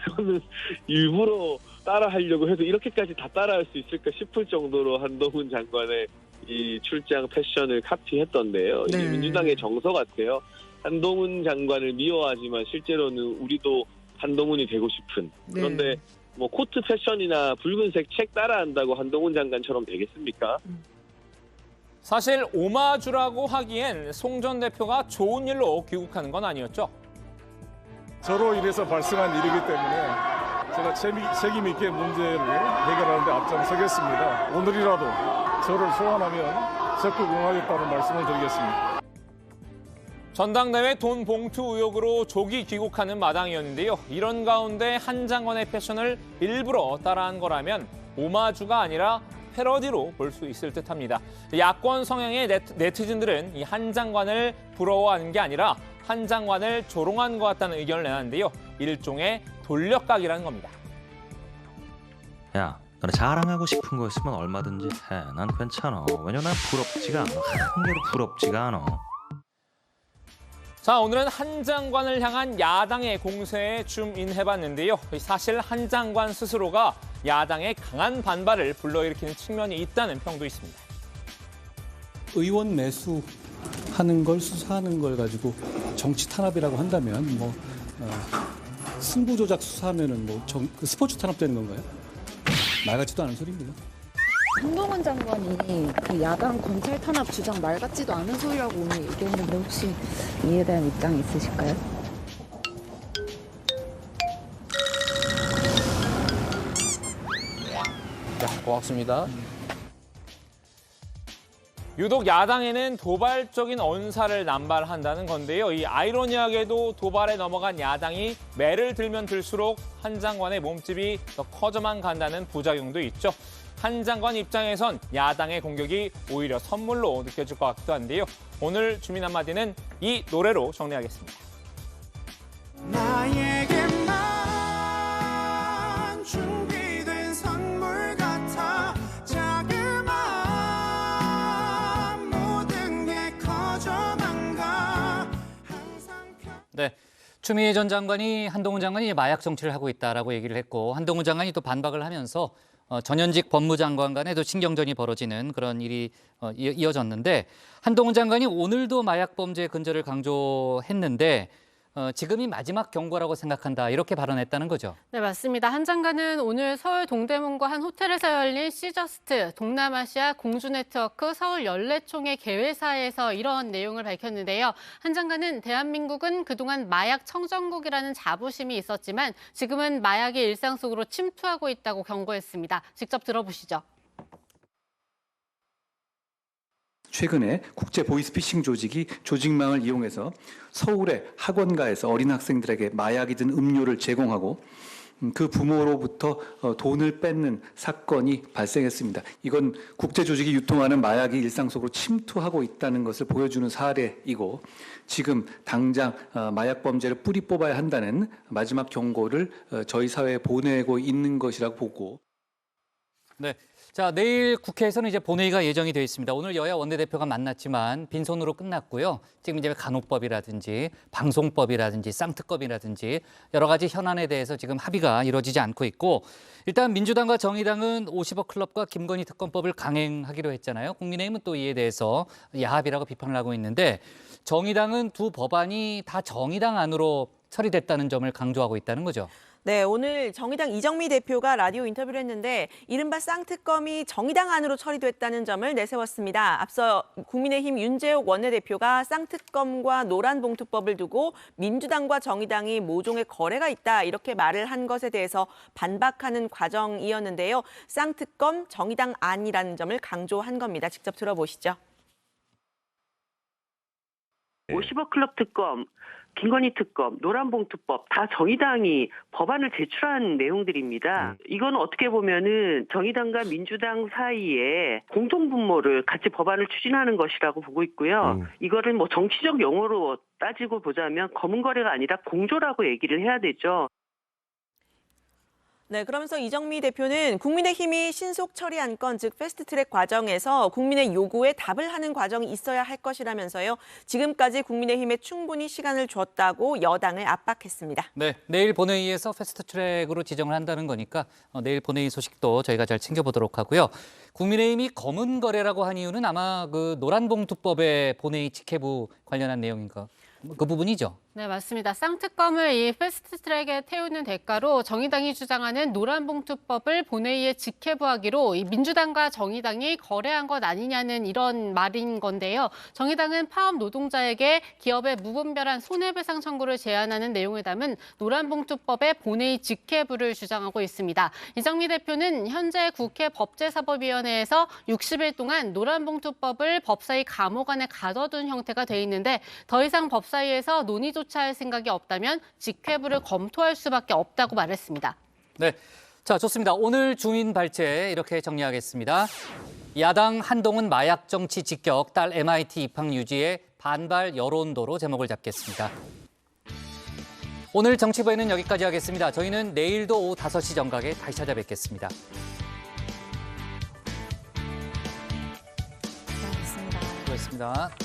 이거는 일부러 따라하려고 해도 이렇게까지 다 따라할 수 있을까 싶을 정도로 한동훈 장관의 이 출장 패션을 카피했던데요. 네. 이게 민주당의 정서 같아요. 한동훈 장관을 미워하지만 실제로는 우리도 한동훈이 되고 싶은. 그런데 뭐 코트 패션이나 붉은색 책 따라한다고 한동훈 장관처럼 되겠습니까? 사실 오마주라고 하기엔 송 전 대표가 좋은 일로 귀국하는 건 아니었죠. 저로 인해서 발생한 일이기 때문에 제가 책임 있게 문제를 해결하는 데 앞장서겠습니다. 오늘이라도 저를 소환하면 적극 응하겠다는 말씀을 드리겠습니다. 전당대회 돈 봉투 의혹으로 조기 귀국하는 마당이었는데요. 이런 가운데 한 장관의 패션을 일부러 따라한 거라면 오마주가 아니라 패러디로 볼 수 있을 듯합니다. 야권 성향의 네티즌들은 이 한 장관을 부러워하는 게 아니라 한 장관을 조롱한 것 같다는 의견을 내놨는데요. 일종의 돌려각이라는 겁니다. 야, 너네 자랑하고 싶은 거 있으면 얼마든지 해. 난 괜찮아. 왜냐면 난 부럽지가 않아. 한 개도 부럽지가 않아. 자, 오늘은 한 장관을 향한 야당의 공세에 줌인해봤는데요. 사실 한 장관 스스로가 야당의 강한 반발을 불러일으키는 측면이 있다는 평도 있습니다. 의원 매수 하는 걸 수사하는 걸 가지고 정치 탄압이라고 한다면 승부 조작 수사하면은 그 스포츠 탄압되는 건가요? 말 같지도 않은 소리입니다. 한동훈 장관이 그 야당 검찰 탄압 주장 말 같지도 않은 소리라고 오늘 얘기했는데 혹시 이에 대한 입장이 있으실까요? 네, 고맙습니다. 유독 야당에는 도발적인 언사를 남발한다는 건데요. 이 아이러니하게도 도발에 넘어간 야당이 매를 들면 들수록 한 장관의 몸집이 더 커져만 간다는 부작용도 있죠. 한 장관 입장에선 야당의 공격이 오히려 선물로 느껴질 것 같기도 한데요. 오늘 주민 한마디는 이 노래로 정리하겠습니다. 나에게만 준비된 선물 같아 자그마한 모든 게 커져만 가. 네. 추미애 전 장관이 한동훈 장관이 마약 정치를 하고 있다라고 얘기를 했고 한동훈 장관이 또 반박을 하면서 전현직 법무장관 간에도 신경전이 벌어지는 그런 일이 이어졌는데 한동훈 장관이 오늘도 마약 범죄 근절을 강조했는데 지금이 마지막 경고라고 생각한다 이렇게 발언했다는 거죠. 네, 맞습니다. 한 장관은 오늘 서울 동대문구 한 호텔에서 열린 시저스트 동남아시아 공주네트워크 서울 연례총회 개회사에서 이런 내용을 밝혔는데요. 한 장관은 대한민국은 그동안 마약 청정국이라는 자부심이 있었지만 지금은 마약이 일상 속으로 침투하고 있다고 경고했습니다. 직접 들어보시죠. 최근에 국제 보이스피싱 조직이 조직망을 이용해서 서울의 학원가에서 어린 학생들에게 마약이 든 음료를 제공하고 그 부모로부터 돈을 뺏는 사건이 발생했습니다. 이건 국제 조직이 유통하는 마약이 일상 속으로 침투하고 있다는 것을 보여주는 사례이고 지금 당장 마약 범죄를 뿌리 뽑아야 한다는 마지막 경고를 저희 사회에 보내고 있는 것이라고 보고. 네. 자, 내일 국회에서는 이제 본회의가 예정이 되어 있습니다. 오늘 여야 원내대표가 만났지만 빈손으로 끝났고요. 지금 이제 간호법이라든지 방송법이라든지 쌍특검이라든지 여러 가지 현안에 대해서 지금 합의가 이루어지지 않고 있고 일단 민주당과 정의당은 50억 클럽과 김건희 특검법을 강행하기로 했잖아요. 국민의힘은 또 이에 대해서 야합이라고 비판을 하고 있는데 정의당은 두 법안이 다 정의당 안으로 처리됐다는 점을 강조하고 있다는 거죠. 네, 오늘 정의당 이정미 대표가 라디오 인터뷰를 했는데 이른바 쌍특검이 정의당 안으로 처리됐다는 점을 내세웠습니다. 앞서 국민의힘 윤재욱 원내대표가 쌍특검과 노란봉투법을 두고 민주당과 정의당이 모종의 거래가 있다 이렇게 말을 한 것에 대해서 반박하는 과정이었는데요. 쌍특검 정의당 안이라는 점을 강조한 겁니다. 직접 들어보시죠. 50억 클럽 특검, 김건희 특검, 노란봉투법 다 정의당이 법안을 제출한 내용들입니다. 이건 어떻게 보면은 정의당과 민주당 사이에 공통분모를 같이 법안을 추진하는 것이라고 보고 있고요. 이거를 뭐 정치적 용어로 따지고 보자면 검은 거래가 아니라 공조라고 얘기를 해야 되죠. 네, 그러면서 이정미 대표는 국민의힘이 신속 처리 안건, 즉 패스트트랙 과정에서 국민의 요구에 답을 하는 과정이 있어야 할 것이라면서요. 지금까지 국민의힘에 충분히 시간을 줬다고 여당을 압박했습니다. 네, 내일 본회의에서 패스트트랙으로 지정을 한다는 거니까 내일 본회의 소식도 저희가 잘 챙겨보도록 하고요. 국민의힘이 검은 거래라고 한 이유는 아마 그 노란봉투법의 본회의 직회부 관련한 내용인가? 그 부분이죠. 네, 맞습니다. 쌍특검을 이 패스트트랙에 태우는 대가로 정의당이 주장하는 노란봉투법을 본회의에 직회부하기로 이 민주당과 정의당이 거래한 것 아니냐는 이런 말인 건데요. 정의당은 파업 노동자에게 기업의 무분별한 손해배상 청구를 제한하는 내용을 담은 노란봉투법의 본회의 직회부를 주장하고 있습니다. 이정미 대표는 현재 국회 법제사법위원회에서 60일 동안 노란봉투법을 법사위 감옥 안에 가둬둔 형태가 돼 있는데 더 이상 법사위에서 논의조차 할 생각이 없다면 직회부를 검토할 수밖에 없다고 말했습니다. 네, 자 좋습니다. 오늘 주민 발제 이렇게 정리하겠습니다. 야당 한동훈 마약 정치 직격, 딸 MIT 입학 유지에 반발 여론도로 제목을 잡겠습니다. 오늘 정치부에는 여기까지 하겠습니다. 저희는 내일도 오후 5시 정각에 다시 찾아뵙겠습니다. 수고하셨습니다. 수고하셨습니다.